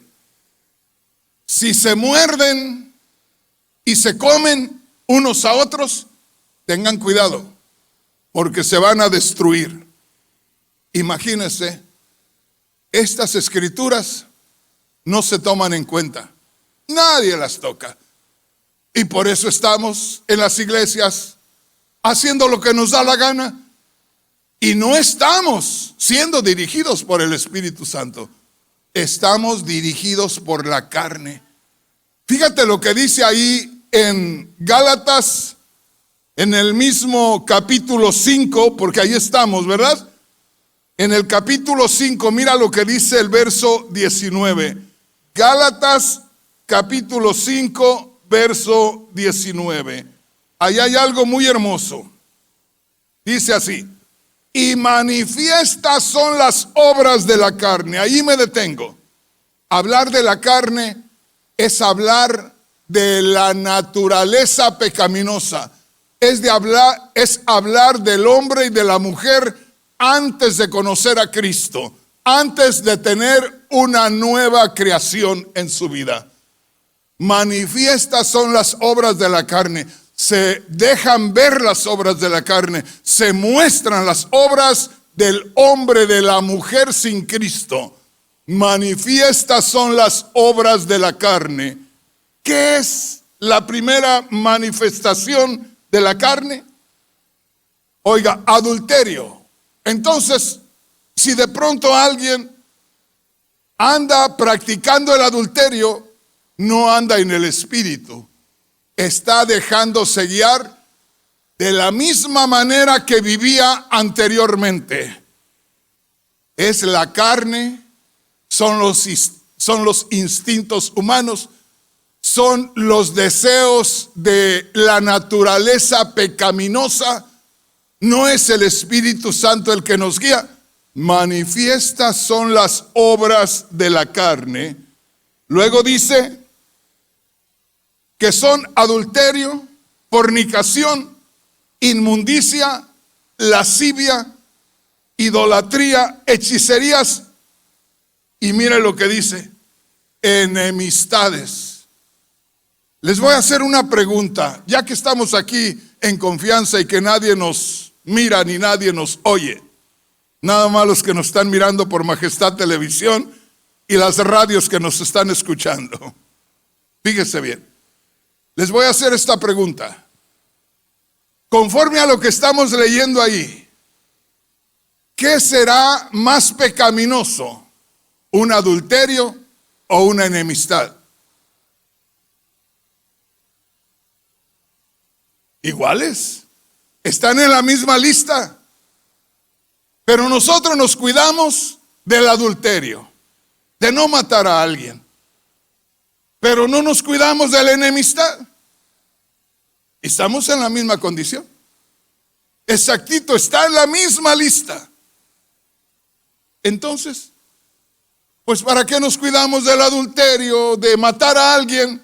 si se muerden y se comen unos a otros, tengan cuidado, porque se van a destruir. Imagínense, estas escrituras no se toman en cuenta. Nadie las toca. Y por eso estamos en las iglesias haciendo lo que nos da la gana y no estamos siendo dirigidos por el Espíritu Santo. Estamos dirigidos por la carne. Fíjate lo que dice ahí en Gálatas, en el mismo capítulo 5, porque ahí estamos, ¿verdad? En el capítulo 5, mira lo que dice el verso 19. Gálatas capítulo 5, verso 19. Ahí hay algo muy hermoso. Dice así: y manifiestas son las obras de la carne. Ahí me detengo. Hablar de la carne es hablar de la naturaleza pecaminosa. Es hablar del hombre y de la mujer antes de conocer a Cristo, antes de tener una nueva creación en su vida. Manifiestas son las obras de la carne. Se dejan ver las obras de la carne, se muestran las obras del hombre, de la mujer sin Cristo. Manifiestas son las obras de la carne. ¿Qué es la primera manifestación de la carne? Oiga, adulterio. Entonces, si de pronto alguien anda practicando el adulterio, no anda en el Espíritu. Está dejándose guiar de la misma manera que vivía anteriormente. Es la carne, son los instintos humanos, son los deseos de la naturaleza pecaminosa. No es el Espíritu Santo el que nos guía. Manifiestas son las obras de la carne. Luego dice que son adulterio, fornicación, inmundicia, lascivia, idolatría, hechicerías. Y mire lo que dice: enemistades. Les voy a hacer una pregunta, ya que estamos aquí en confianza y que nadie nos mira ni nadie nos oye. Nada más los que nos están mirando por Majestad Televisión y las radios que nos están escuchando. Fíjese bien. Les voy a hacer esta pregunta. Conforme a lo que estamos leyendo ahí, ¿qué será más pecaminoso? ¿Un adulterio o una enemistad? Iguales. Están en la misma lista. Pero nosotros nos cuidamos del adulterio, de no matar a alguien. Pero no nos cuidamos de la enemistad. Estamos en la misma condición. Exactito, está en la misma lista. Entonces, pues ¿para qué nos cuidamos del adulterio, de matar a alguien,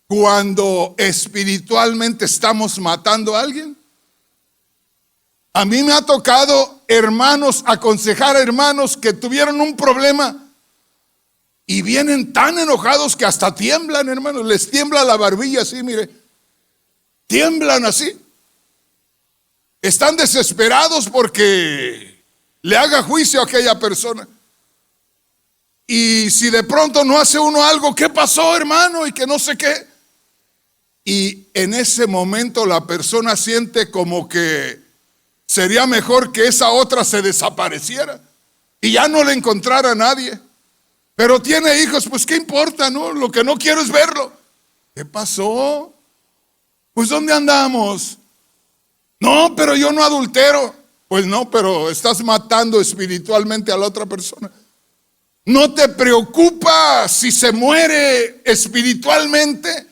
cuando espiritualmente estamos matando a alguien? A mí me ha tocado, hermanos, aconsejar a hermanos que tuvieron un problema y vienen tan enojados que hasta tiemblan, hermanos. Les tiembla la barbilla así, mire. Tiemblan así. Están desesperados porque le haga juicio a aquella persona. Y si de pronto no hace uno algo, ¿qué pasó, hermano? Y que no sé qué. Y en ese momento la persona siente como que sería mejor que esa otra se desapareciera y ya no le encontrara a nadie. Pero tiene hijos, pues qué importa, ¿no? Lo que no quiero es verlo. ¿Qué pasó? Pues ¿dónde andamos? No, pero yo no adultero. Pues no, pero estás matando espiritualmente a la otra persona. ¿No te preocupa si se muere espiritualmente?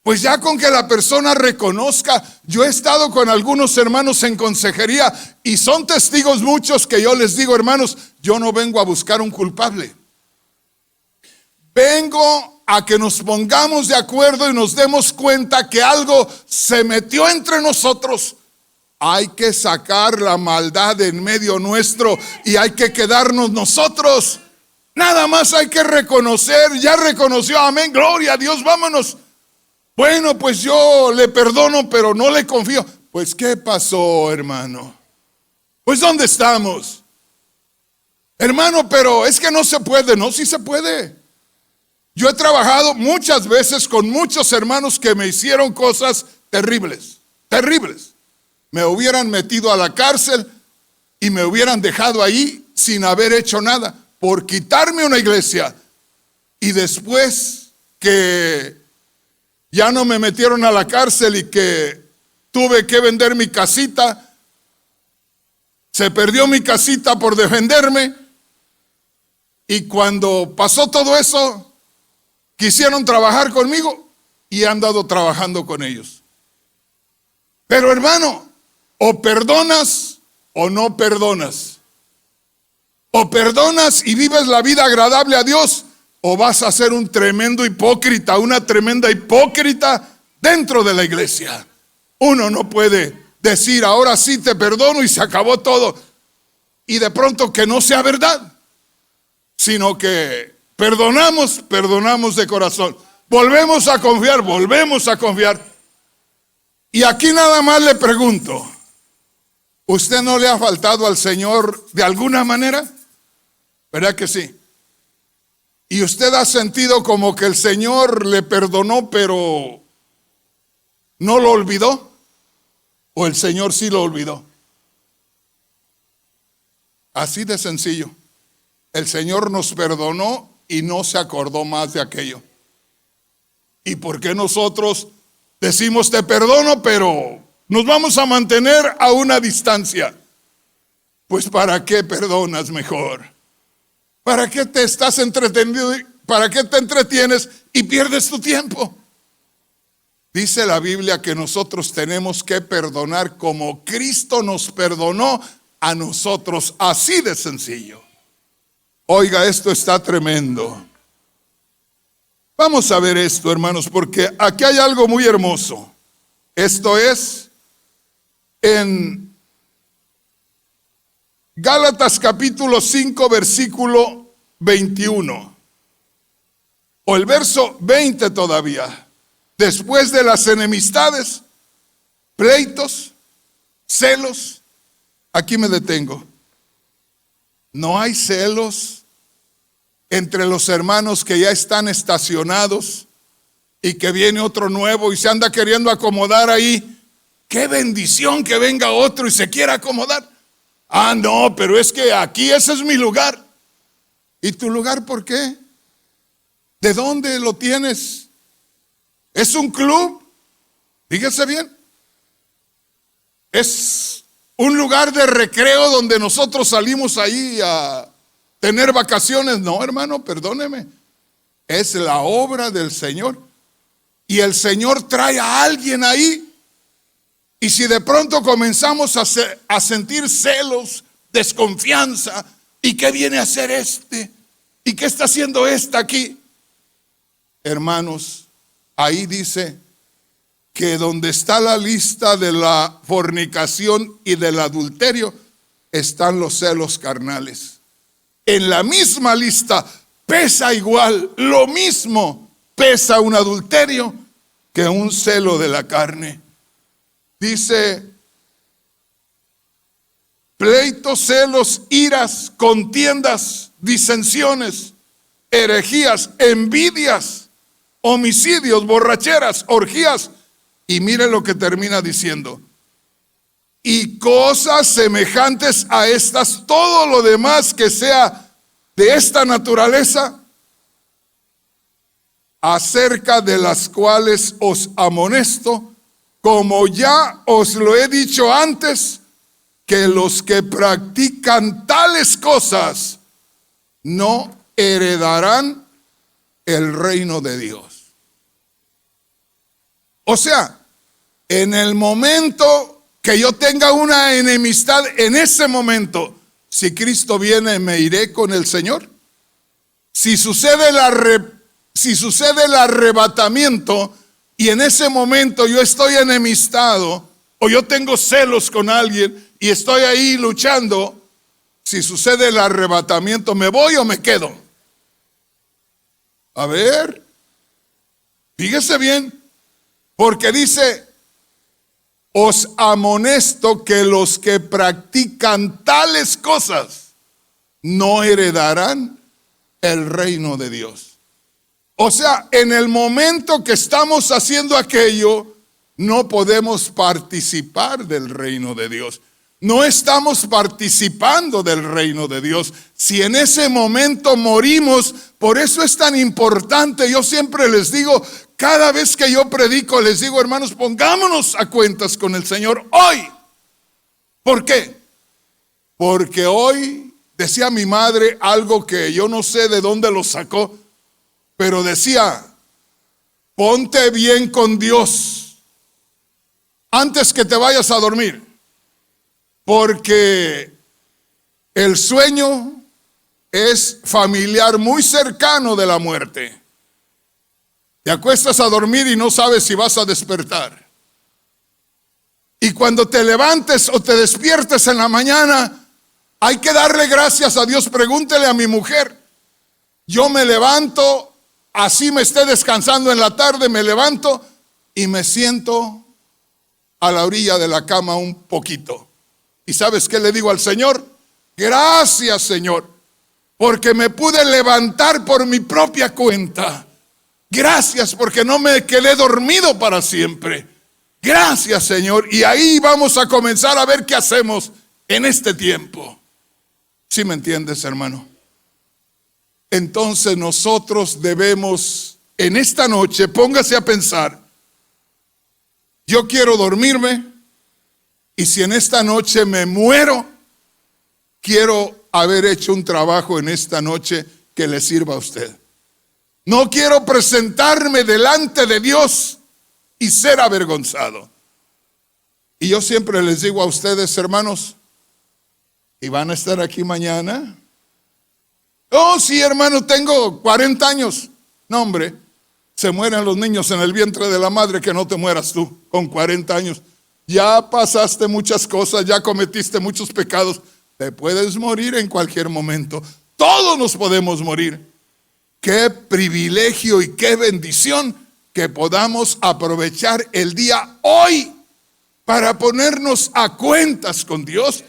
Pues ya con que la persona reconozca. Yo he estado con algunos hermanos en consejería y son testigos muchos que yo les digo: hermanos, yo no vengo a buscar un culpable. Vengo a que nos pongamos de acuerdo y nos demos cuenta que algo se metió entre nosotros. Hay que sacar la maldad en medio nuestro y hay que quedarnos nosotros. Nada más hay que reconocer. Ya reconoció, amén, gloria a Dios, vámonos. Bueno, pues yo le perdono, pero no le confío. Pues ¿qué pasó, hermano? Pues ¿dónde estamos? Hermano, pero es que no se puede. No, sí se puede. Yo he trabajado muchas veces con muchos hermanos que me hicieron cosas terribles, terribles. Me hubieran metido a la cárcel y me hubieran dejado ahí sin haber hecho nada por quitarme una iglesia. Y después que ya no me metieron a la cárcel y que tuve que vender mi casita, se perdió mi casita por defenderme. Y cuando pasó todo eso, quisieron trabajar conmigo y he andado trabajando con ellos. Pero hermano, o perdonas o no perdonas. O perdonas y vives la vida agradable a Dios, o vas a ser un tremendo hipócrita, una tremenda hipócrita dentro de la iglesia. Uno no puede decir: ahora sí te perdono y se acabó todo, y de pronto que no sea verdad, sino que perdonamos de corazón, volvemos a confiar. Y aquí nada más le pregunto: ¿usted no le ha faltado al Señor de alguna manera? ¿Verdad que sí? Y usted ha sentido como que el Señor le perdonó, pero no lo olvidó, o el Señor sí lo olvidó. Así de sencillo. El Señor nos perdonó y no se acordó más de aquello. ¿Y por qué nosotros Decimos te perdono, pero nos vamos a mantener a una distancia. Pues ¿para qué perdonas mejor? ¿Para qué te estás entretenido? ¿Para qué te entretienes y pierdes tu tiempo? Dice la Biblia que nosotros tenemos que perdonar como Cristo nos perdonó a nosotros, así de sencillo. Oiga, esto está tremendo. Vamos a ver esto, hermanos, porque aquí hay algo muy hermoso. Esto es en Gálatas capítulo 5, versículo 21. O el verso 20 todavía. Después de las enemistades, pleitos, celos, aquí me detengo. No hay celos entre los hermanos que ya están estacionados y que viene otro nuevo y se anda queriendo acomodar ahí. Qué bendición que venga otro y se quiera acomodar. Ah, no, pero es que aquí ese es mi lugar. ¿Y tu lugar por qué? ¿De dónde lo tienes? ¿Es un club? Fíjese bien. ¿Es un lugar de recreo donde nosotros salimos ahí a tener vacaciones? No, hermano, perdóneme. Es la obra del Señor. Y el Señor trae a alguien ahí. Y si de pronto comenzamos a sentir celos, desconfianza, ¿y qué viene a hacer este? ¿Y qué está haciendo esta aquí? Hermanos, ahí dice que donde está la lista de la fornicación y del adulterio, están los celos carnales. En la misma lista pesa igual, lo mismo pesa un adulterio que un celo de la carne. Dice, pleitos, celos, iras, contiendas, disensiones, herejías, envidias, homicidios, borracheras, orgías. Y mire lo que termina diciendo. Y cosas semejantes a estas, todo lo demás que sea de esta naturaleza, acerca de las cuales os amonesto, como ya os lo he dicho antes, que los que practican tales cosas no heredarán el reino de Dios. O sea, en el momento que yo tenga una enemistad, en ese momento, si Cristo viene, me iré con el Señor. Si sucede el arrebatamiento y en ese momento yo estoy enemistado o yo tengo celos con alguien y estoy ahí luchando, si sucede el arrebatamiento, ¿me voy o me quedo? A ver, fíjese bien, porque dice, os amonesto que los que practican tales cosas no heredarán el reino de Dios. O sea, en el momento que estamos haciendo aquello, no podemos participar del reino de Dios. No estamos participando del reino de Dios. Si en ese momento morimos, por eso es tan importante. Yo siempre les digo, cada vez que yo predico, les digo, hermanos, pongámonos a cuentas con el Señor hoy. ¿Por qué? Porque hoy, decía mi madre algo que yo no sé de dónde lo sacó, pero decía, ponte bien con Dios antes que te vayas a dormir, porque el sueño es familiar muy cercano de la muerte. Te acuestas a dormir y no sabes si vas a despertar. Y cuando te levantes o te despiertes en la mañana, hay que darle gracias a Dios. Pregúntele a mi mujer. Yo me levanto, así me esté descansando en la tarde, me levanto y me siento a la orilla de la cama un poquito. ¿Y sabes qué le digo al Señor? Gracias, Señor, porque me pude levantar por mi propia cuenta. Gracias porque no me quedé dormido para siempre. Gracias, Señor. Y ahí vamos a comenzar a ver qué hacemos en este tiempo. ¿Sí me entiendes, hermano? Entonces nosotros debemos, en esta noche, póngase a pensar, Yo quiero dormirme y si en esta noche me muero, quiero haber hecho un trabajo en esta noche que le sirva a usted. No quiero presentarme delante de Dios y ser avergonzado. Y yo siempre les digo a ustedes, hermanos, ¿y van a estar aquí mañana? Oh, sí, hermano, tengo 40 años. No, hombre, se mueren los niños en el vientre de la madre, que no te mueras tú con 40 años. Ya pasaste muchas cosas, ya cometiste muchos pecados. Te puedes morir en cualquier momento. Todos nos podemos morir. Qué privilegio y qué bendición que podamos aprovechar el día hoy para ponernos a cuentas con Dios,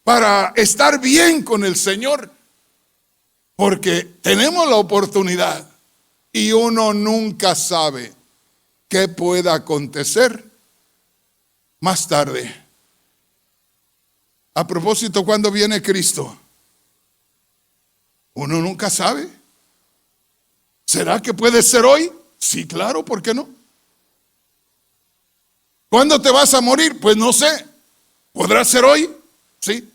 para estar bien con el Señor, porque tenemos la oportunidad y uno nunca sabe qué pueda acontecer más tarde. A propósito, ¿cuándo viene Cristo? Uno nunca sabe. ¿Será que puede ser hoy? Sí, claro, ¿por qué no? ¿Cuándo te vas a morir? Pues no sé. ¿Podrá ser hoy? Sí.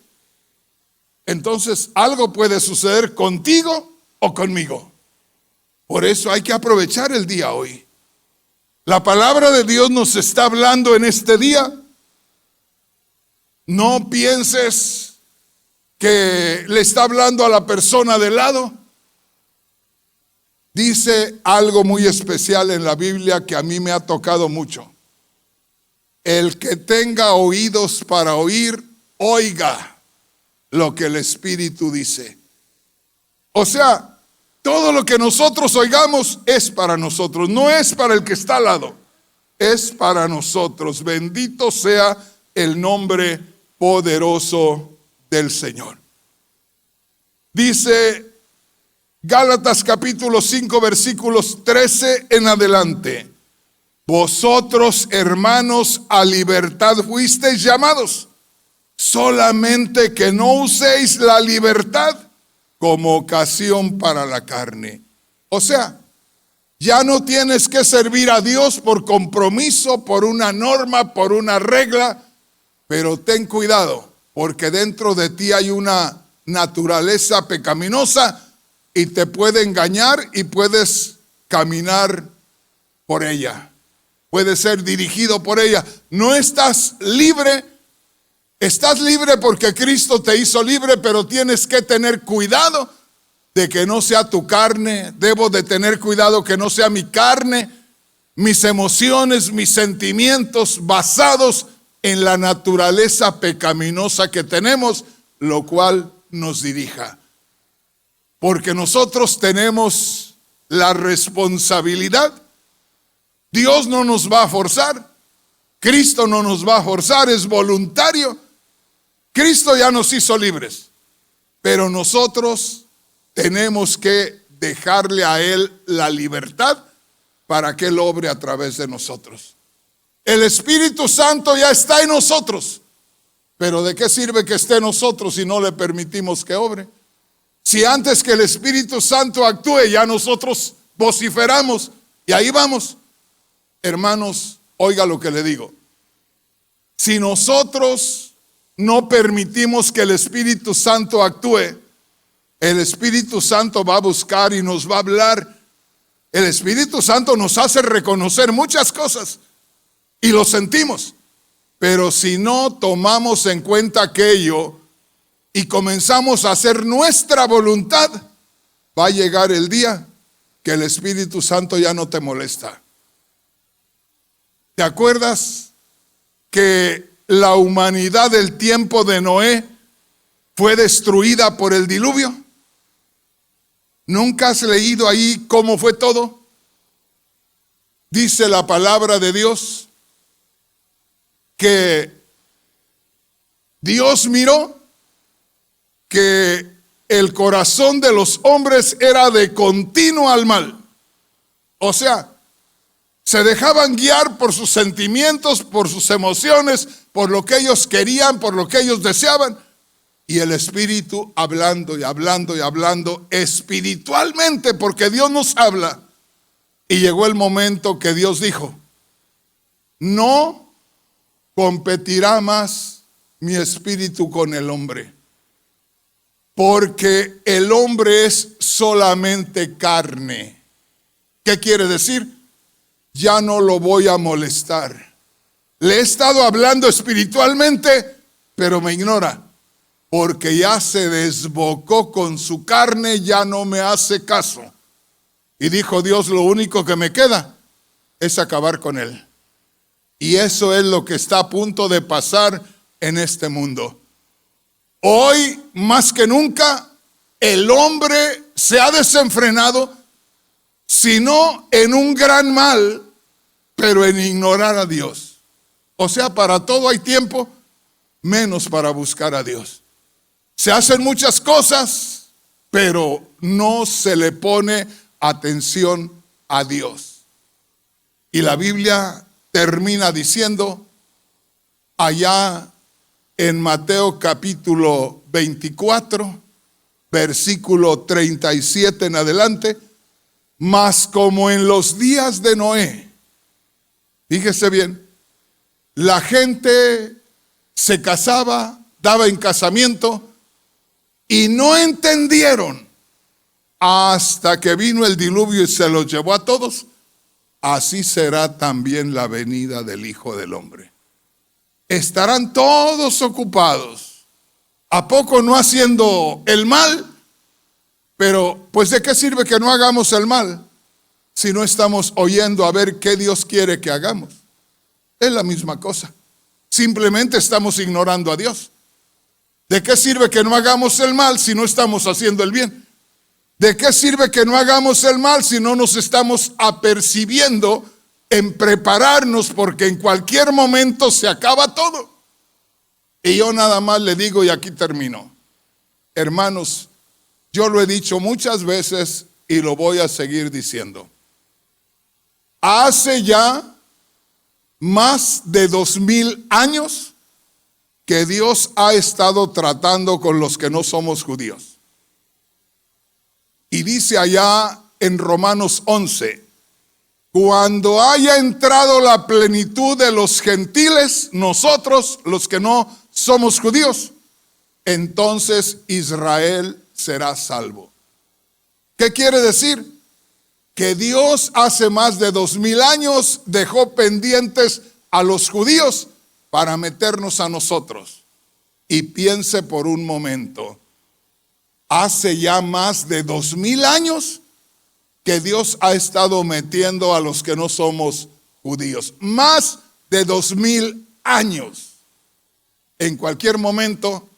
Entonces, algo puede suceder contigo o conmigo. Por eso hay que aprovechar el día hoy. La palabra de Dios nos está hablando en este día. No pienses que le está hablando a la persona de lado. Dice algo muy especial en la Biblia que a mí me ha tocado mucho. El que tenga oídos para oír, oiga lo que el Espíritu dice. O sea, todo lo que nosotros oigamos es para nosotros, no es para el que está al lado, es para nosotros. Bendito sea el nombre poderoso del Señor. Dice Gálatas capítulo 5 versículos 13 en adelante: vosotros, hermanos, a libertad fuisteis llamados, solamente que no uséis la libertad como ocasión para la carne. O sea, ya no tienes que servir a Dios por compromiso, por una norma, por una regla, pero ten cuidado, porque dentro de ti hay una naturaleza pecaminosa y te puede engañar y puedes caminar por ella. Puedes ser dirigido por ella. No estás libre. Estás libre porque Cristo te hizo libre, pero tienes que tener cuidado de que no sea tu carne. Debo de tener cuidado que no sea mi carne, mis emociones, mis sentimientos basados en la naturaleza pecaminosa que tenemos, lo cual nos dirija. Porque nosotros tenemos la responsabilidad. Dios no nos va a forzar. Cristo no nos va a forzar, es voluntario. Cristo ya nos hizo libres, pero nosotros tenemos que dejarle a Él la libertad para que Él obre a través de nosotros. El Espíritu Santo ya está en nosotros, pero ¿de qué sirve que esté en nosotros si no le permitimos que obre? Si antes que el Espíritu Santo actúe, ya nosotros vociferamos y ahí vamos. Hermanos, oiga lo que le digo. Si nosotros no permitimos que el Espíritu Santo actúe, el Espíritu Santo va a buscar y nos va a hablar. El Espíritu Santo nos hace reconocer muchas cosas y lo sentimos. Pero si no tomamos en cuenta aquello y comenzamos a hacer nuestra voluntad, va a llegar el día que el Espíritu Santo ya no te molesta. ¿Te acuerdas que la humanidad del tiempo de Noé fue destruida por el diluvio? ¿Nunca has leído ahí cómo fue todo? Dice la palabra de Dios que Dios miró que el corazón de los hombres era de continuo al mal. O sea, se dejaban guiar por sus sentimientos, por sus emociones, por lo que ellos querían, por lo que ellos deseaban. Y el Espíritu hablando y hablando y hablando espiritualmente, porque Dios nos habla. Y llegó el momento que Dios dijo: no competirá más mi espíritu con el hombre, porque el hombre es solamente carne. ¿Qué quiere decir? Ya no lo voy a molestar. Le he estado hablando espiritualmente, pero me ignora, porque ya se desbocó con su carne, ya no me hace caso. Y dijo Dios, lo único que me queda es acabar con él. Y eso es lo que está a punto de pasar en este mundo. Hoy, más que nunca, el hombre se ha desenfrenado, sino en un gran mal, pero en ignorar a Dios. O sea, para todo hay tiempo, menos para buscar a Dios. Se hacen muchas cosas, pero no se le pone atención a Dios. Y la Biblia termina diciendo allá en Mateo capítulo 24, versículo 37 en adelante, mas como en los días de Noé, fíjese bien, la gente se casaba, daba en casamiento y no entendieron hasta que vino el diluvio y se los llevó a todos. Así será también la venida del Hijo del Hombre. Estarán todos ocupados, ¿a poco no haciendo el mal? Pero pues ¿de qué sirve que no hagamos el mal si no estamos oyendo a ver qué Dios quiere que hagamos? Es la misma cosa. Simplemente estamos ignorando a Dios. ¿De qué sirve que no hagamos el mal si no estamos haciendo el bien? ¿De qué sirve que no hagamos el mal si no nos estamos apercibiendo en prepararnos, porque en cualquier momento se acaba todo? Y yo nada más le digo, y aquí termino. Hermanos, yo lo he dicho muchas veces y lo voy a seguir diciendo. Hace ya más de 2000 años que Dios ha estado tratando con los que no somos judíos. Y dice allá en Romanos 11, cuando haya entrado la plenitud de los gentiles, nosotros, los que no somos judíos, entonces Israel será salvo. ¿Qué quiere decir? Que Dios hace más de 2000 años dejó pendientes a los judíos para meternos a nosotros. Y piense por un momento, hace ya más de 2000 años que Dios ha estado metiendo a los que no somos judíos. Más de 2000 años. En cualquier momento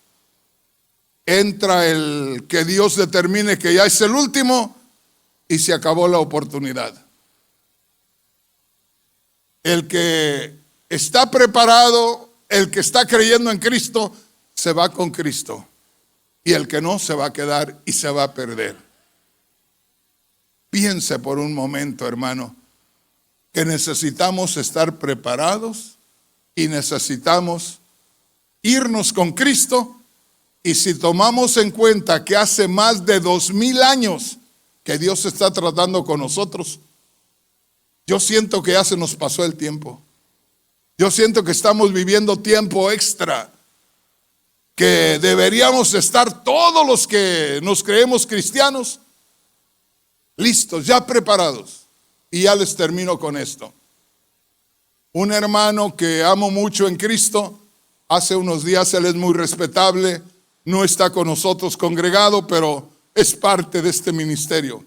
entra el que Dios determine que ya es el último y se acabó la oportunidad. El que está preparado, el que está creyendo en Cristo, se va con Cristo. Y el que no, se va a quedar y se va a perder. Piense por un momento, hermano, que necesitamos estar preparados y necesitamos irnos con Cristo. Y si tomamos en cuenta que hace más de 2000 años que Dios está tratando con nosotros, yo siento que ya se nos pasó el tiempo. Yo siento que estamos viviendo tiempo extra, que deberíamos estar todos los que nos creemos cristianos listos, ya preparados. Y ya les termino con esto. Un hermano que amo mucho en Cristo, hace unos días, él es muy respetable, no está con nosotros congregado, pero es parte de este ministerio.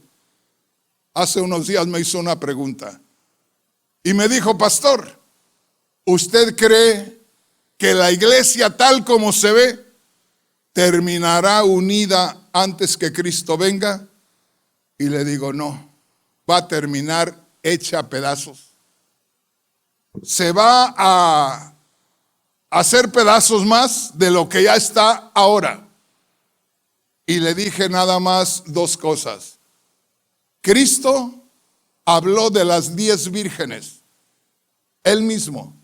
Hace unos días me hizo una pregunta y me dijo: pastor, ¿usted cree que la iglesia tal como se ve terminará unida antes que Cristo venga? Y le digo: no, va a terminar hecha a pedazos. Se va a hacer pedazos más de lo que ya está ahora. Y le dije nada más dos cosas. Cristo habló de las 10 vírgenes, él mismo,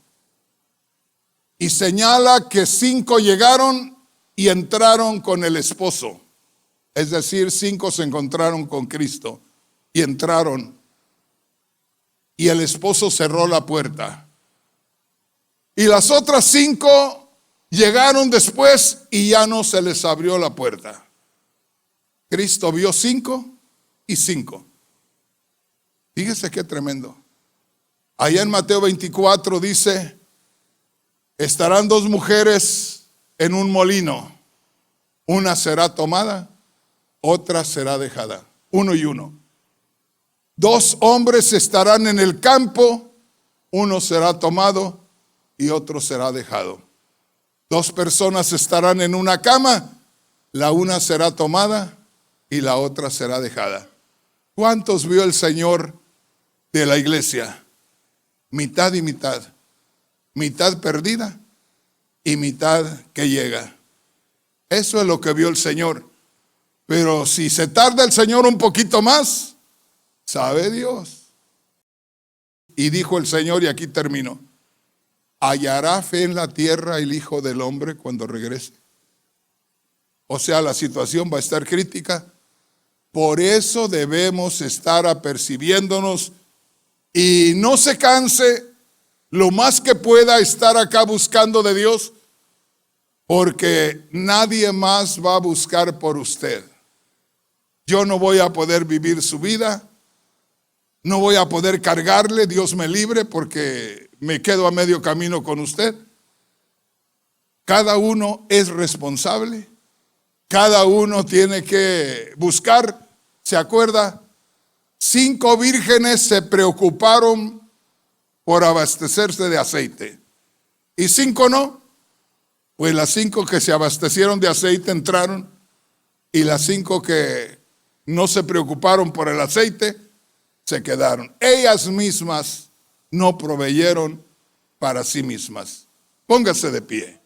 y señala que 5 llegaron y entraron con el esposo. Es decir, 5 se encontraron con Cristo y entraron. Y el esposo cerró la puerta. Y las otras 5 llegaron después y ya no se les abrió la puerta. Cristo vio 5 y 5. Fíjese qué tremendo. Allá en Mateo 24 dice, estarán 2 mujeres en un molino. Una será tomada, otra será dejada. 1 y 1. 2 hombres estarán en el campo, uno será tomado y otro será dejado. 2 personas estarán en una cama, la una será tomada y la otra será dejada. ¿Cuántos vio el Señor de la iglesia? Mitad y mitad. Mitad perdida y mitad que llega. Eso es lo que vio el Señor. Pero si se tarda el Señor un poquito más, sabe Dios. Y dijo el Señor, y aquí termino, ¿hallará fe en la tierra el Hijo del Hombre cuando regrese? O sea, la situación va a estar crítica. Por eso debemos estar apercibiéndonos y no se canse lo más que pueda estar acá buscando de Dios, porque nadie más va a buscar por usted. Yo no voy a poder vivir su vida, no voy a poder cargarle, Dios me libre, porque me quedo a medio camino con usted. Cada uno es responsable, cada uno tiene que buscar. ¿Se acuerda? 5 vírgenes se preocuparon por abastecerse de aceite. ¿Y 5 no? Pues las 5 que se abastecieron de aceite entraron, y las 5 que no se preocuparon por el aceite se quedaron. Ellas mismas no proveyeron para sí mismas. Póngase de pie.